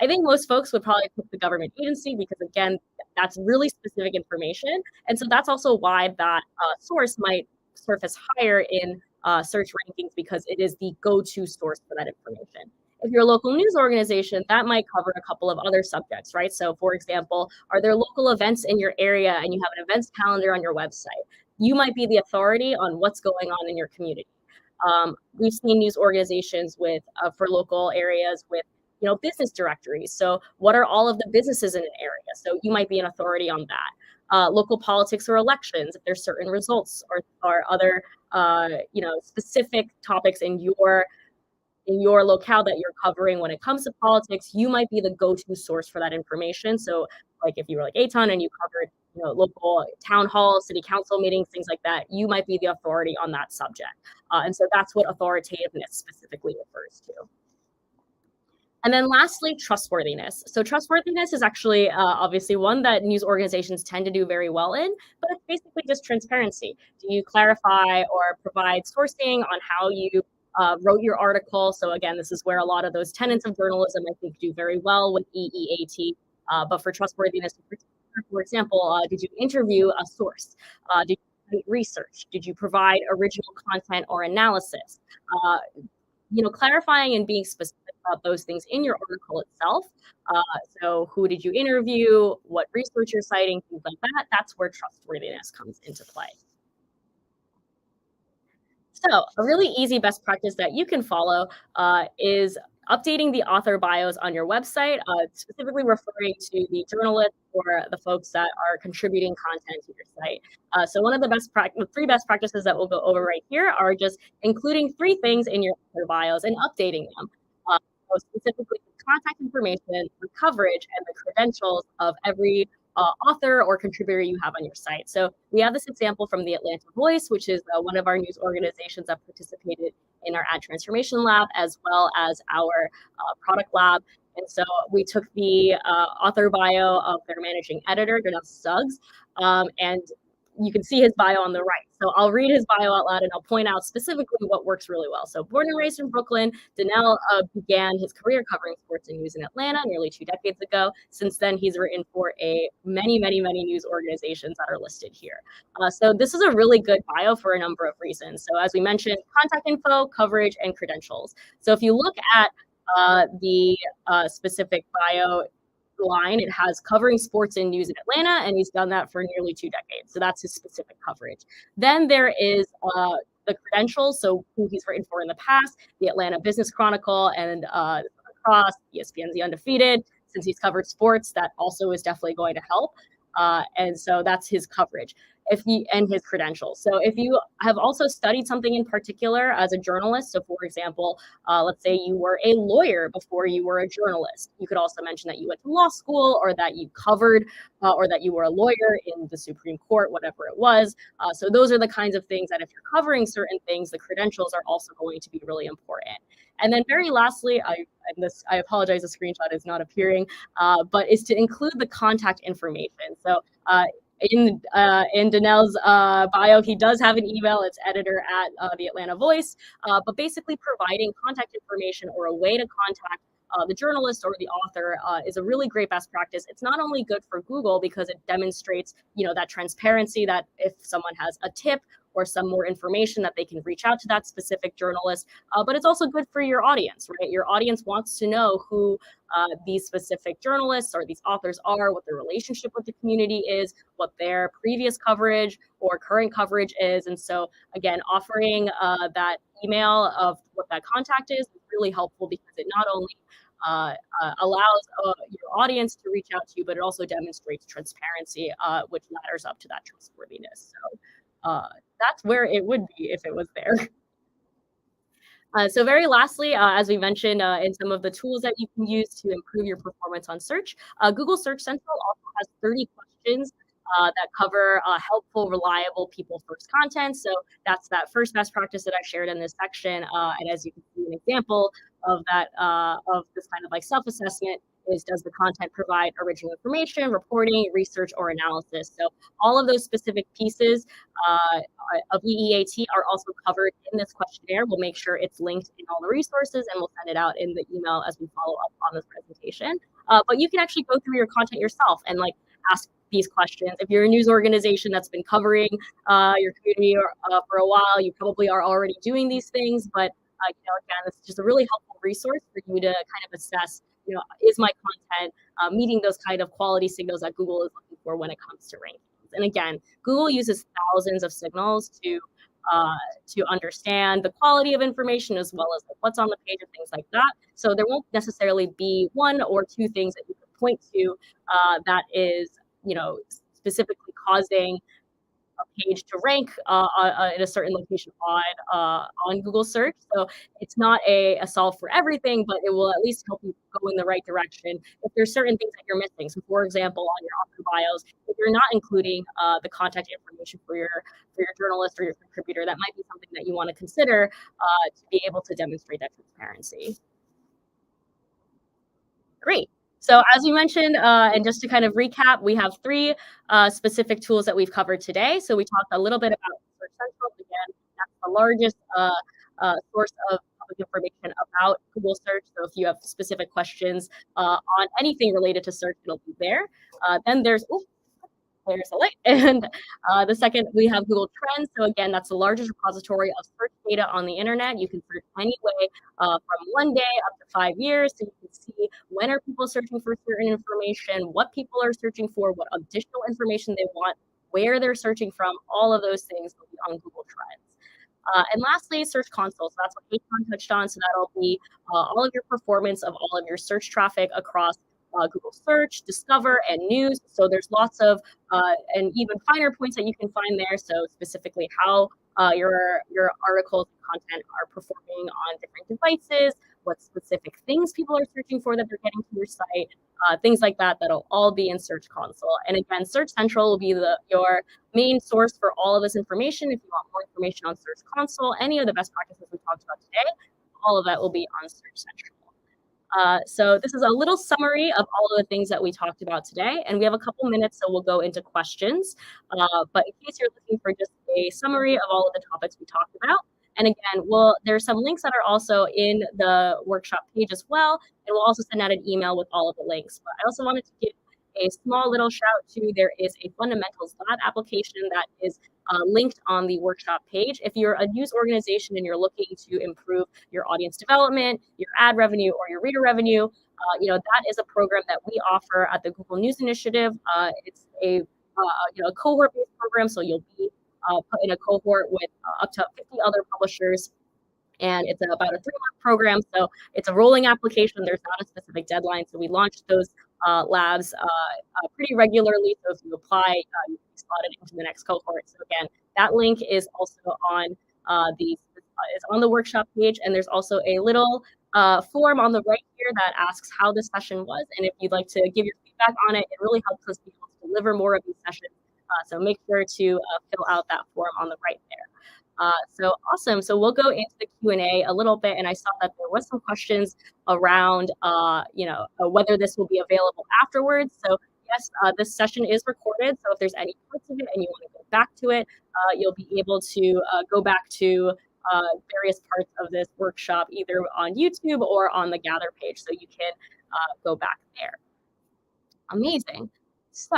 I think most folks would probably pick the government agency because, again, that's really specific information. And so that's also why that source might surface higher in search rankings, because it is the go-to source for that information. If you're a local news organization, that might cover a couple of other subjects, right? So for example, are there local events in your area and you have an events calendar on your website? You might be the authority on what's going on in your community. We've seen news organizations for local areas with business directories. So what are all of the businesses in an area? So you might be an authority on that. Local politics or elections, if there's certain results or other specific topics in your locale that you're covering when it comes to politics, you might be the go-to source for that information. So like if you were like Eitan and you covered local town halls, city council meetings, things like that, you might be the authority on that subject. And so that's what authoritativeness specifically refers to. And then lastly, trustworthiness. So trustworthiness is actually obviously one that news organizations tend to do very well in, but it's basically just transparency. Do you clarify or provide sourcing on how you wrote your article? So again, this is where a lot of those tenets of journalism, I think, do very well with EEAT. But for trustworthiness, for example, did you interview a source? Did you do research? Did you provide original content or analysis? Clarifying and being specific about those things in your article itself. So who did you interview? What research you're citing? Things like that. That's where trustworthiness comes into play. So a really easy best practice that you can follow is updating the author bios on your website, specifically referring to the journalists or the folks that are contributing content to your site. So one of the three best practices that we'll go over right here are just including three things in your author bios and updating them. So specifically the contact information, the coverage, and the credentials of every author or contributor you have on your site. So we have this example from the Atlanta Voice, which is one of our news organizations that participated in our ad transformation lab, as well as our product lab. And so we took the author bio of their managing editor, Gernell Suggs, and you can see his bio on the right. So I'll read his bio out loud and I'll point out specifically what works really well. So born and raised in Brooklyn, Donnell began his career covering sports and news in Atlanta nearly 2 decades ago. Since then, he's written for many news organizations that are listed here. So this is a really good bio for a number of reasons. So as we mentioned, contact info, coverage, and credentials. So if you look at the specific bio line, it has covering sports and news in Atlanta, and he's done that for nearly 2 decades. So that's his specific coverage. Then there is the credentials, so who he's written for in the past, the Atlanta Business Chronicle and Cross, ESPN's The Undefeated. Since he's covered sports, that also is definitely going to help. And so that's his coverage and his credentials. So if you have also studied something in particular as a journalist, so for example, let's say you were a lawyer before you were a journalist, you could also mention that you went to law school or that you covered or that you were a lawyer in the Supreme Court, whatever it was. So those are the kinds of things that if you're covering certain things, the credentials are also going to be really important. And then very lastly, I apologize, the screenshot is not appearing, but is to include the contact information. So in Donnell's bio, he does have an email. It's editor at the Atlanta Voice, but basically providing contact information or a way to contact the journalist or the author is a really great best practice. It's not only good for Google because it demonstrates, that transparency, that if someone has a tip or some more information that they can reach out to that specific journalist, but it's also good for your audience, right? Your audience wants to know who these specific journalists or these authors are, what their relationship with the community is, what their previous coverage or current coverage is. And so again, offering that email of what that contact is really helpful because it not only allows your audience to reach out to you, but it also demonstrates transparency, which ladders up to that trustworthiness. So that's where it would be if it was there. So very lastly, as we mentioned in some of the tools that you can use to improve your performance on search, Google Search Central also has 30 questions that cover helpful, reliable, people-first content. So that's that first best practice that I shared in this section. And as you can see, an example of that, of this kind of like self-assessment is, does the content provide original information, reporting, research, or analysis? So all of those specific pieces of EEAT are also covered in this questionnaire. We'll make sure it's linked in all the resources and we'll send it out in the email as we follow up on this presentation. But you can actually go through your content yourself and like ask these questions. If you're a news organization that's been covering your community for a while, you probably are already doing these things, but again, this is just a really helpful resource for you to kind of assess, is my content meeting those kind of quality signals that Google is looking for when it comes to rankings? And again, Google uses thousands of signals to understand the quality of information as well as like what's on the page and things like that. So there won't necessarily be one or two things that you can point to that is, specifically causing a page to rank in a certain location on Google search. So it's not a solve for everything, but it will at least help you go in the right direction if there's certain things that you're missing. So for example, on your author bios, if you're not including the contact information for your journalist or your contributor, that might be something that you want to consider to be able to demonstrate that transparency. Great. So as we mentioned, and just to kind of recap, we have 3 specific tools that we've covered today. So we talked a little bit about Search Central. Again, that's the largest source of public information about Google search. So if you have specific questions on anything related to search, it'll be there. Then there's a light. And the second, we have Google Trends. So again, that's the largest repository of search data on the internet. You can search any way from 1 day up to 5 years. So you can see when are people searching for certain information, what people are searching for, what additional information they want, where they're searching from. All of those things will be on Google Trends. And lastly, Search Console. So that's what Eitan touched on. So that'll be all of your performance of all of your search traffic across Google Search, Discover, and News. So there's lots of and even finer points that you can find there. So specifically how your articles and content are performing on different devices, what specific things people are searching for that they're getting to your site, things like that. That'll all be in Search Console. And again, Search Central will be your main source for all of this information. If you want more information on Search Console, any of the best practices we talked about today, all of that will be on Search Central. So this is a little summary of all of the things that we talked about today, and we have a couple minutes, so we'll go into questions. But in case you're looking for just a summary of all of the topics we talked about, and again, there's some links that are also in the workshop page as well, and we'll also send out an email with all of the links. But I also wanted to give a small little shout to there is a Fundamentals Lab application that is linked on the workshop page. If you're a news organization and you're looking to improve your audience development, your ad revenue, or your reader revenue, that is a program that we offer at the Google News Initiative. It's a cohort-based program, so you'll be put in a cohort with up to 50 other publishers. And it's about a 3-month program, so it's a rolling application. There's not a specific deadline, so we launched those labs pretty regularly. So if you apply, you can be slotted into the next cohort. So again, that link is also on the workshop page, and there's also a little form on the right here that asks how this session was, and if you'd like to give your feedback on it, it really helps us be able to deliver more of these sessions. So make sure to fill out that form on the right there. So awesome. So we'll go into the Q&A a little bit, and I saw that there was some questions around, whether this will be available afterwards. So yes, this session is recorded. So if there's any parts of it and you want to go back to it, you'll be able to go back to various parts of this workshop, either on YouTube or on the Gather page. So you can go back there. Amazing. So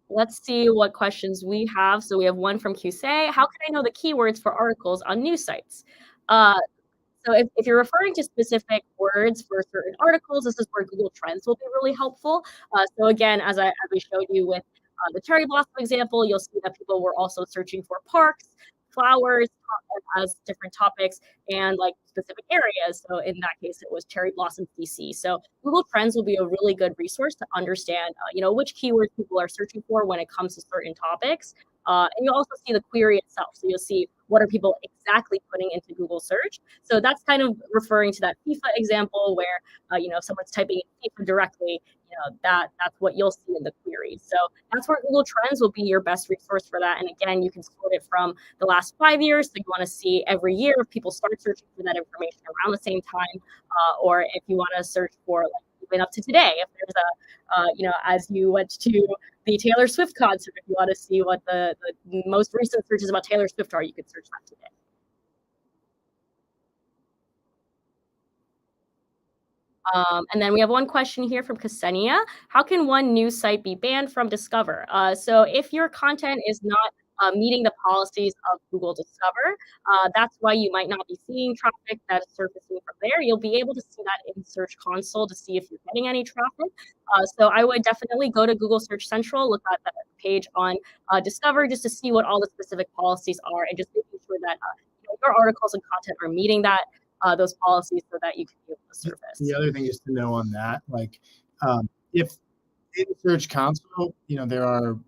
let's see what questions we have. So we have one from QSay. How can I know the keywords for articles on news sites? So if you're referring to specific words for certain articles, this is where Google Trends will be really helpful. So again, as we showed you with the cherry blossom example, you'll see that people were also searching for parks, flowers as different topics, and like specific areas. So in that case, it was cherry blossom DC. So Google Trends will be a really good resource to understand, which keywords people are searching for when it comes to certain topics. And you'll also see the query itself. So you'll see what are people exactly putting into Google search. So that's kind of referring to that FIFA example where, if someone's typing in FIFA directly, that's what you'll see in the query. So that's where Google Trends will be your best resource for that. And again, you can sort it from the last 5 years. So you want to see every year if people start searching for that information around the same time, or if you want to search for even up to today, if there's as you went to the Taylor Swift concert, if you want to see what the most recent searches about Taylor Swift are, you could search that today. And then we have one question here from Ksenia. How can one news site be banned from Discover? So if your content is not meeting the policies of Google Discover, that's why you might not be seeing traffic that is surfacing from there. You'll be able to see that in Search Console to see if you're getting any traffic. So I would definitely go to Google Search Central, look at the page on Discover just to see what all the specific policies are, and just making sure that your articles and content are meeting those policies so that you can be able to surface. The other thing just to know on that, if in Search Console, there are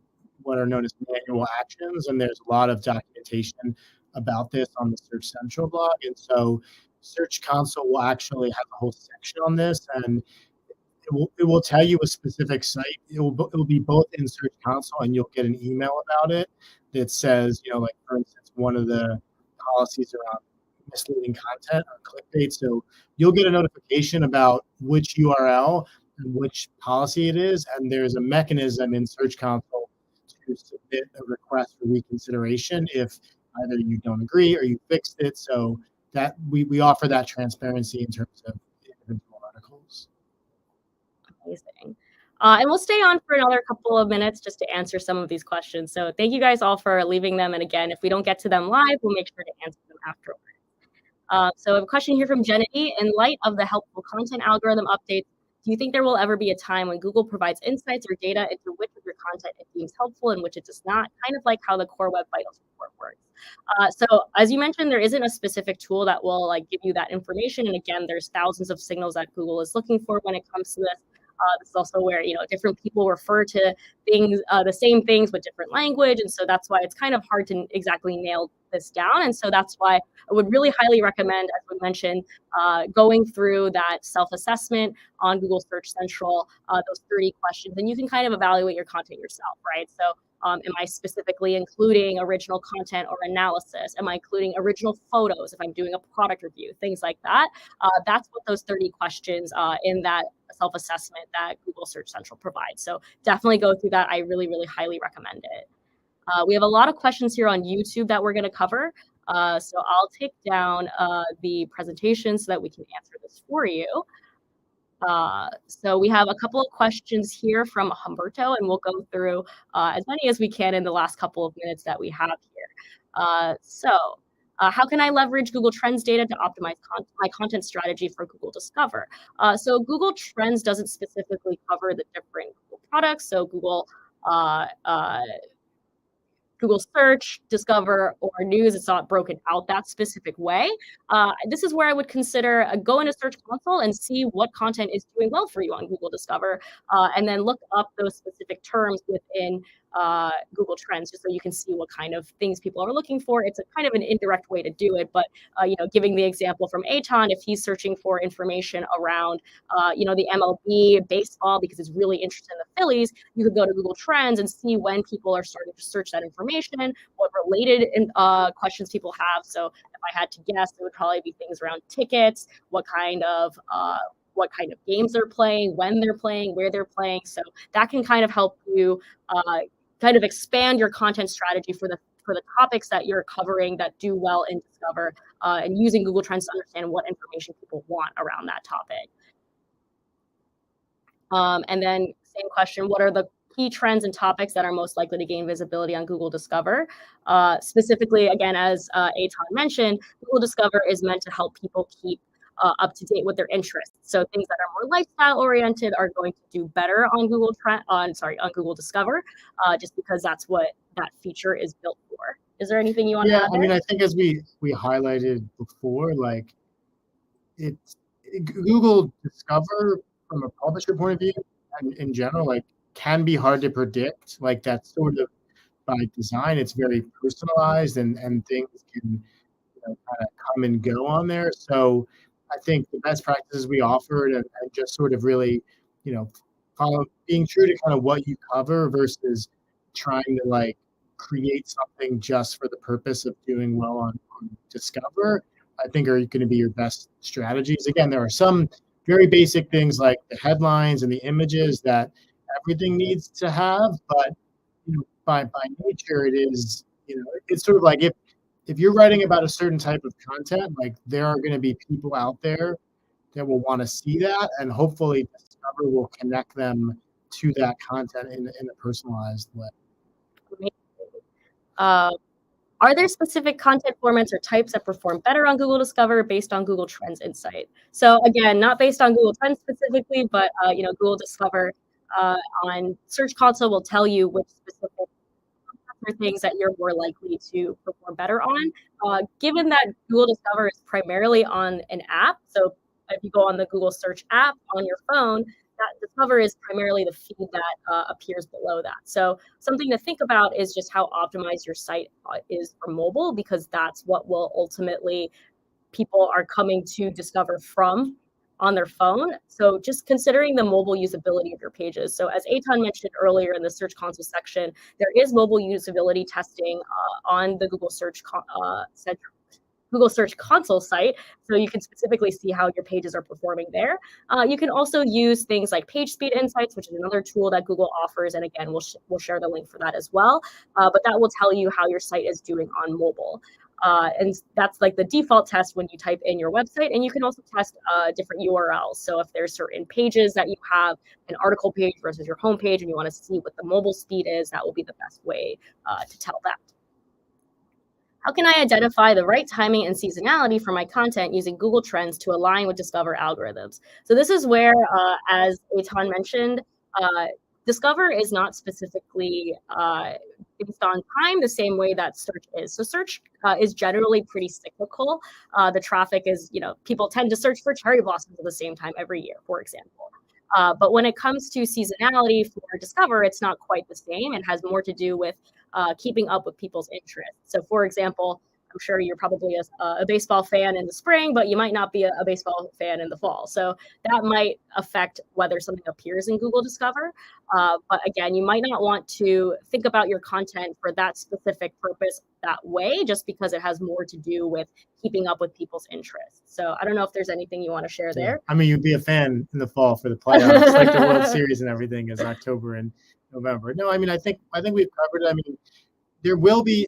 what are known as manual actions, and there's a lot of documentation about this on the Search Central blog. And so Search Console will actually have a whole section on this, and it will tell you a specific site. It will be both in Search Console, and you'll get an email about it that says, for instance, one of the policies around misleading content or clickbait. So you'll get a notification about which URL and which policy it is, and there's a mechanism in Search Console to submit a request for reconsideration if either you don't agree or you fixed it. So that we offer that transparency in terms of individual articles. Amazing. And we'll stay on for another couple of minutes just to answer some of these questions. So thank you guys all for leaving them. And again, if we don't get to them live, we'll make sure to answer them afterwards. So I have a question here from Jenny. In light of the helpful content algorithm updates, do you think there will ever be a time when Google provides insights or data into which of your content it deems helpful and which it does not? Kind of like how the Core Web Vitals report works. So as you mentioned, there isn't a specific tool that will like give you that information. And again, there's thousands of signals that Google is looking for when it comes to this. This is also where, you know, different people refer to things, the same things with different language. And so that's why it's kind of hard to exactly nail this down. And so that's why I would really highly recommend, as we mentioned, going through that self-assessment on Google Search Central, those 30 questions, and you can kind of evaluate your content yourself, right? So am I specifically including original content or analysis? Am I including original photos if I'm doing a product review? Things like that. That's what those 30 questions in that self-assessment that Google Search Central provides. So definitely go through that. I really, really highly recommend it. We have a lot of questions here on YouTube that we're going to cover. So I'll take down the presentation so that we can answer this for you. So we have a couple of questions here from Humberto, and we'll go through as many as we can in the last couple of minutes that we have here. How can I leverage Google Trends data to optimize my content strategy for Google Discover? So Google Trends doesn't specifically cover the different Google products. So Google Search, Discover, or News, it's not broken out that specific way. This is where I would consider go into Search Console and see what content is doing well for you on Google Discover, and then look up those specific terms within Google Trends, just so you can see what kind of things people are looking for. It's a kind of an indirect way to do it, but you know, giving the example from Aton, if he's searching for information around you know, the MLB, baseball, because he's really interested in the Phillies, you could go to Google Trends and see when people are starting to search that information, what related questions people have. So if I had to guess, it would probably be things around tickets, what kind of games they're playing, when they're playing, where they're playing. So that can kind of help you kind of expand your content strategy for the topics that you're covering that do well in Discover, and using Google Trends to understand what information people want around that topic. And then same question, what are the key trends and topics that are most likely to gain visibility on Google Discover? Specifically, again, as Aton mentioned, Google Discover is meant to help people keep up to date with their interests. So things that are more lifestyle oriented are going to do better on Google Discover, just because that's what that feature is built for. Is there anything you want to add there? I mean, I think as we highlighted before, like Google Discover from a publisher point of view and in general, like can be hard to predict. Like that's sort of by design. It's very personalized and things can kind of come and go on there. So I think the best practices we offered and just sort of really, you know, being true to kind of what you cover versus trying to like create something just for the purpose of doing well on Discover, I think are going to be your best strategies. Again, there are some very basic things like the headlines and the images that everything needs to have, but you know, by nature, it is, you know, it's sort of like if you're writing about a certain type of content, like there are going to be people out there that will want to see that, and hopefully Discover will connect them to that content in a personalized way. Are there specific content formats or types that perform better on Google Discover based on Google Trends insight? So again, not based on Google Trends specifically, but you know, Google Discover on Search Console will tell you which specific things that you're more likely to perform better on. Given that Google Discover is primarily on an app, so if you go on the Google Search app on your phone, that Discover is primarily the feed that appears below that. So something to think about is just how optimized your site is for mobile, because that's what will ultimately people are coming to Discover from on their phone. So just considering the mobile usability of your pages. So as Aton mentioned earlier in the Search Console section, there is mobile usability testing on the Google Search Console site, so you can specifically see how your pages are performing there. You can also use things like Page Speed Insights, which is another tool that Google offers, and again, we'll share the link for that as well. But that will tell you how your site is doing on mobile. And that's like the default test when you type in your website, and you can also test different URLs. So if there's certain pages that you have, an article page versus your homepage, and you want to see what the mobile speed is, that will be the best way to tell that. How can I identify the right timing and seasonality for my content using Google Trends to align with Discover algorithms? So this is where, as Aton mentioned, Discover is not specifically based on time, the same way that search is. So search is generally pretty cyclical. The traffic is, people tend to search for cherry blossoms at the same time every year, for example. But when it comes to seasonality for Discover, it's not quite the same. It has more to do with keeping up with people's interests. So for example, I'm sure you're probably a baseball fan in the spring, but you might not be a baseball fan in the fall. So that might affect whether something appears in Google Discover. But again, you might not want to think about your content for that specific purpose that way, just because it has more to do with keeping up with people's interests. So I don't know if there's anything you want to share there. I mean, you'd be a fan in the fall for the playoffs, like the World Series and everything is October and November. No, I mean, I think we've covered it. I mean, there will be,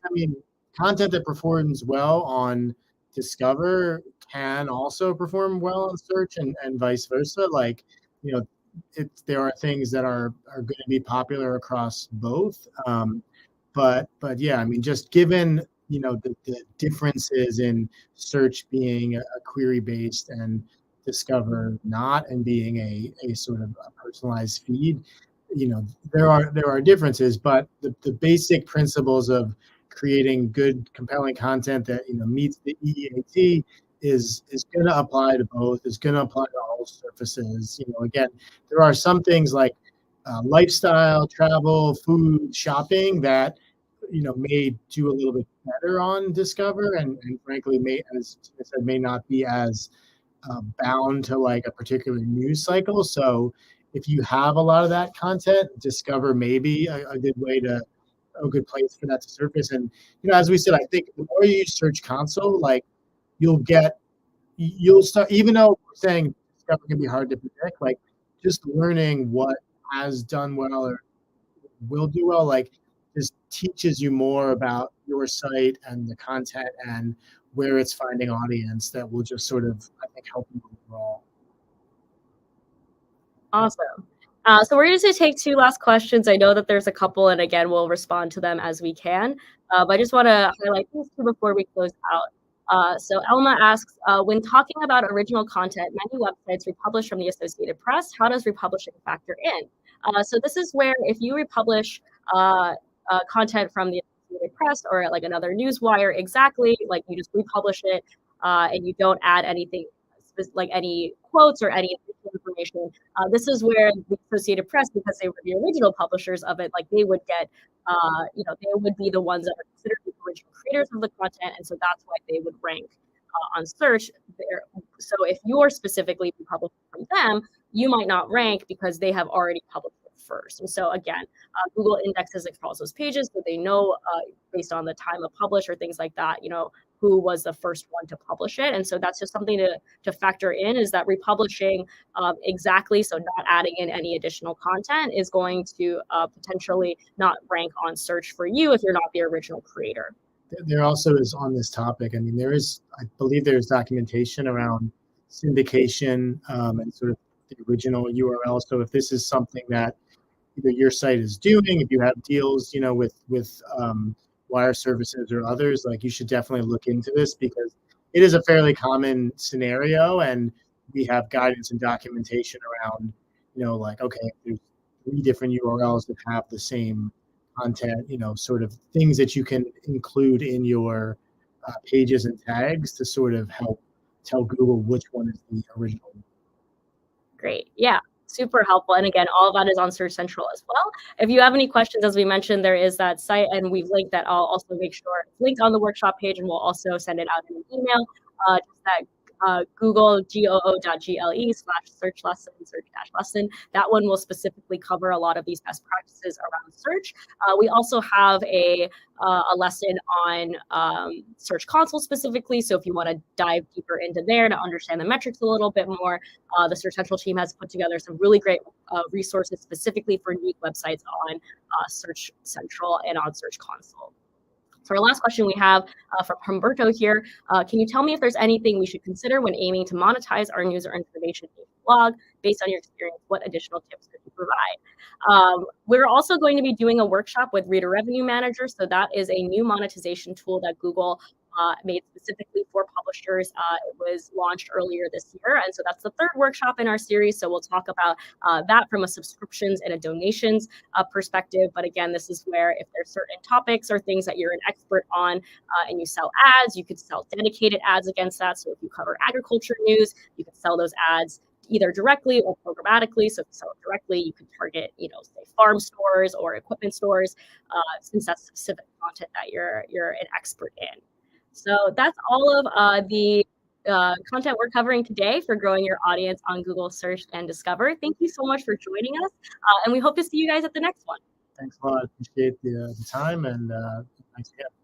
content that performs well on Discover can also perform well on search and vice versa. Like, there are things that are going to be popular across both. But yeah, I mean, just given, the differences in search being a query based and Discover not, and being a sort of a personalized feed, there are differences, but the basic principles of creating good, compelling content that meets the EEAT is going to apply to both. It's going to apply to all surfaces. Again, there are some things like lifestyle, travel, food, shopping that may do a little bit better on Discover, and frankly, as I said, may not be as bound to like a particular news cycle. So if you have a lot of that content, Discover may be a good way to a good place for that to surface. And as we said, I think the more you use Search Console, like you'll start, even though we're saying Discover can be hard to predict, like just learning what has done well or will do well, like just teaches you more about your site and the content and where it's finding audience that will just sort of, I think, help you overall. Awesome. So we're going to take two last questions. I know that there's a couple, and again, we'll respond to them as we can. But I just want to highlight these two before we close out. So Elma asks, when talking about original content, many websites republish from the Associated Press. How does republishing factor in? So this is where if you republish content from the Associated Press or like another newswire, exactly, like you just republish it and you don't add anything, like any quotes or any information. This is where the Associated Press, because they were the original publishers of it, like they would get, they would be the ones that are considered the original creators of the content, and so that's why they would rank on search there. So if you're specifically publishing from them, you might not rank because they have already published it first. And so again, Google indexes across those pages, so they know based on the time of publish or things like that, who was the first one to publish it. And so that's just something to factor in, is that republishing exactly, so not adding in any additional content, is going to potentially not rank on search for you if you're not the original creator. There also is, on this topic, I mean, I believe there's documentation around syndication and sort of the original URL. So if this is something that either your site is doing, if you have deals, with wire services or others, like you should definitely look into this, because it is a fairly common scenario, and we have guidance and documentation around, like, okay, there's 3 different URLs that have the same content, sort of things that you can include in your pages and tags to sort of help tell Google which one is the original. Great. Yeah. Super helpful. And again, all of that is on Search Central as well. If you have any questions, as we mentioned, there is that site, and we've linked that. I'll also make sure it's linked on the workshop page, and we'll also send it out in an email. Just that googleGOO.gle/search lesson. That one will specifically cover a lot of these best practices around search. We also have a lesson on Search Console specifically. So if you want to dive deeper into there to understand the metrics a little bit more, the Search Central team has put together some really great resources specifically for unique websites on Search Central and on Search Console. So our last question we have from Humberto here. Can you tell me if there's anything we should consider when aiming to monetize our news or information blog? Based on your experience, what additional tips could you provide? We're also going to be doing a workshop with Reader Revenue Manager. So that is a new monetization tool that Google made specifically for publishers. It was launched earlier this year, and so that's the third workshop in our series. So we'll talk about that from a subscriptions and a donations perspective. But again, this is where if there's certain topics or things that you're an expert on and you sell ads, you could sell dedicated ads against that. So if you cover agriculture news, you can sell those ads either directly or programmatically. So if you sell it directly, you can target, say farm stores or equipment stores, since that's specific content that you're an expert in. So that's all of the content we're covering today for growing your audience on Google Search and Discover. Thank you so much for joining us, and we hope to see you guys at the next one. Thanks a lot. I appreciate the time, and thanks again.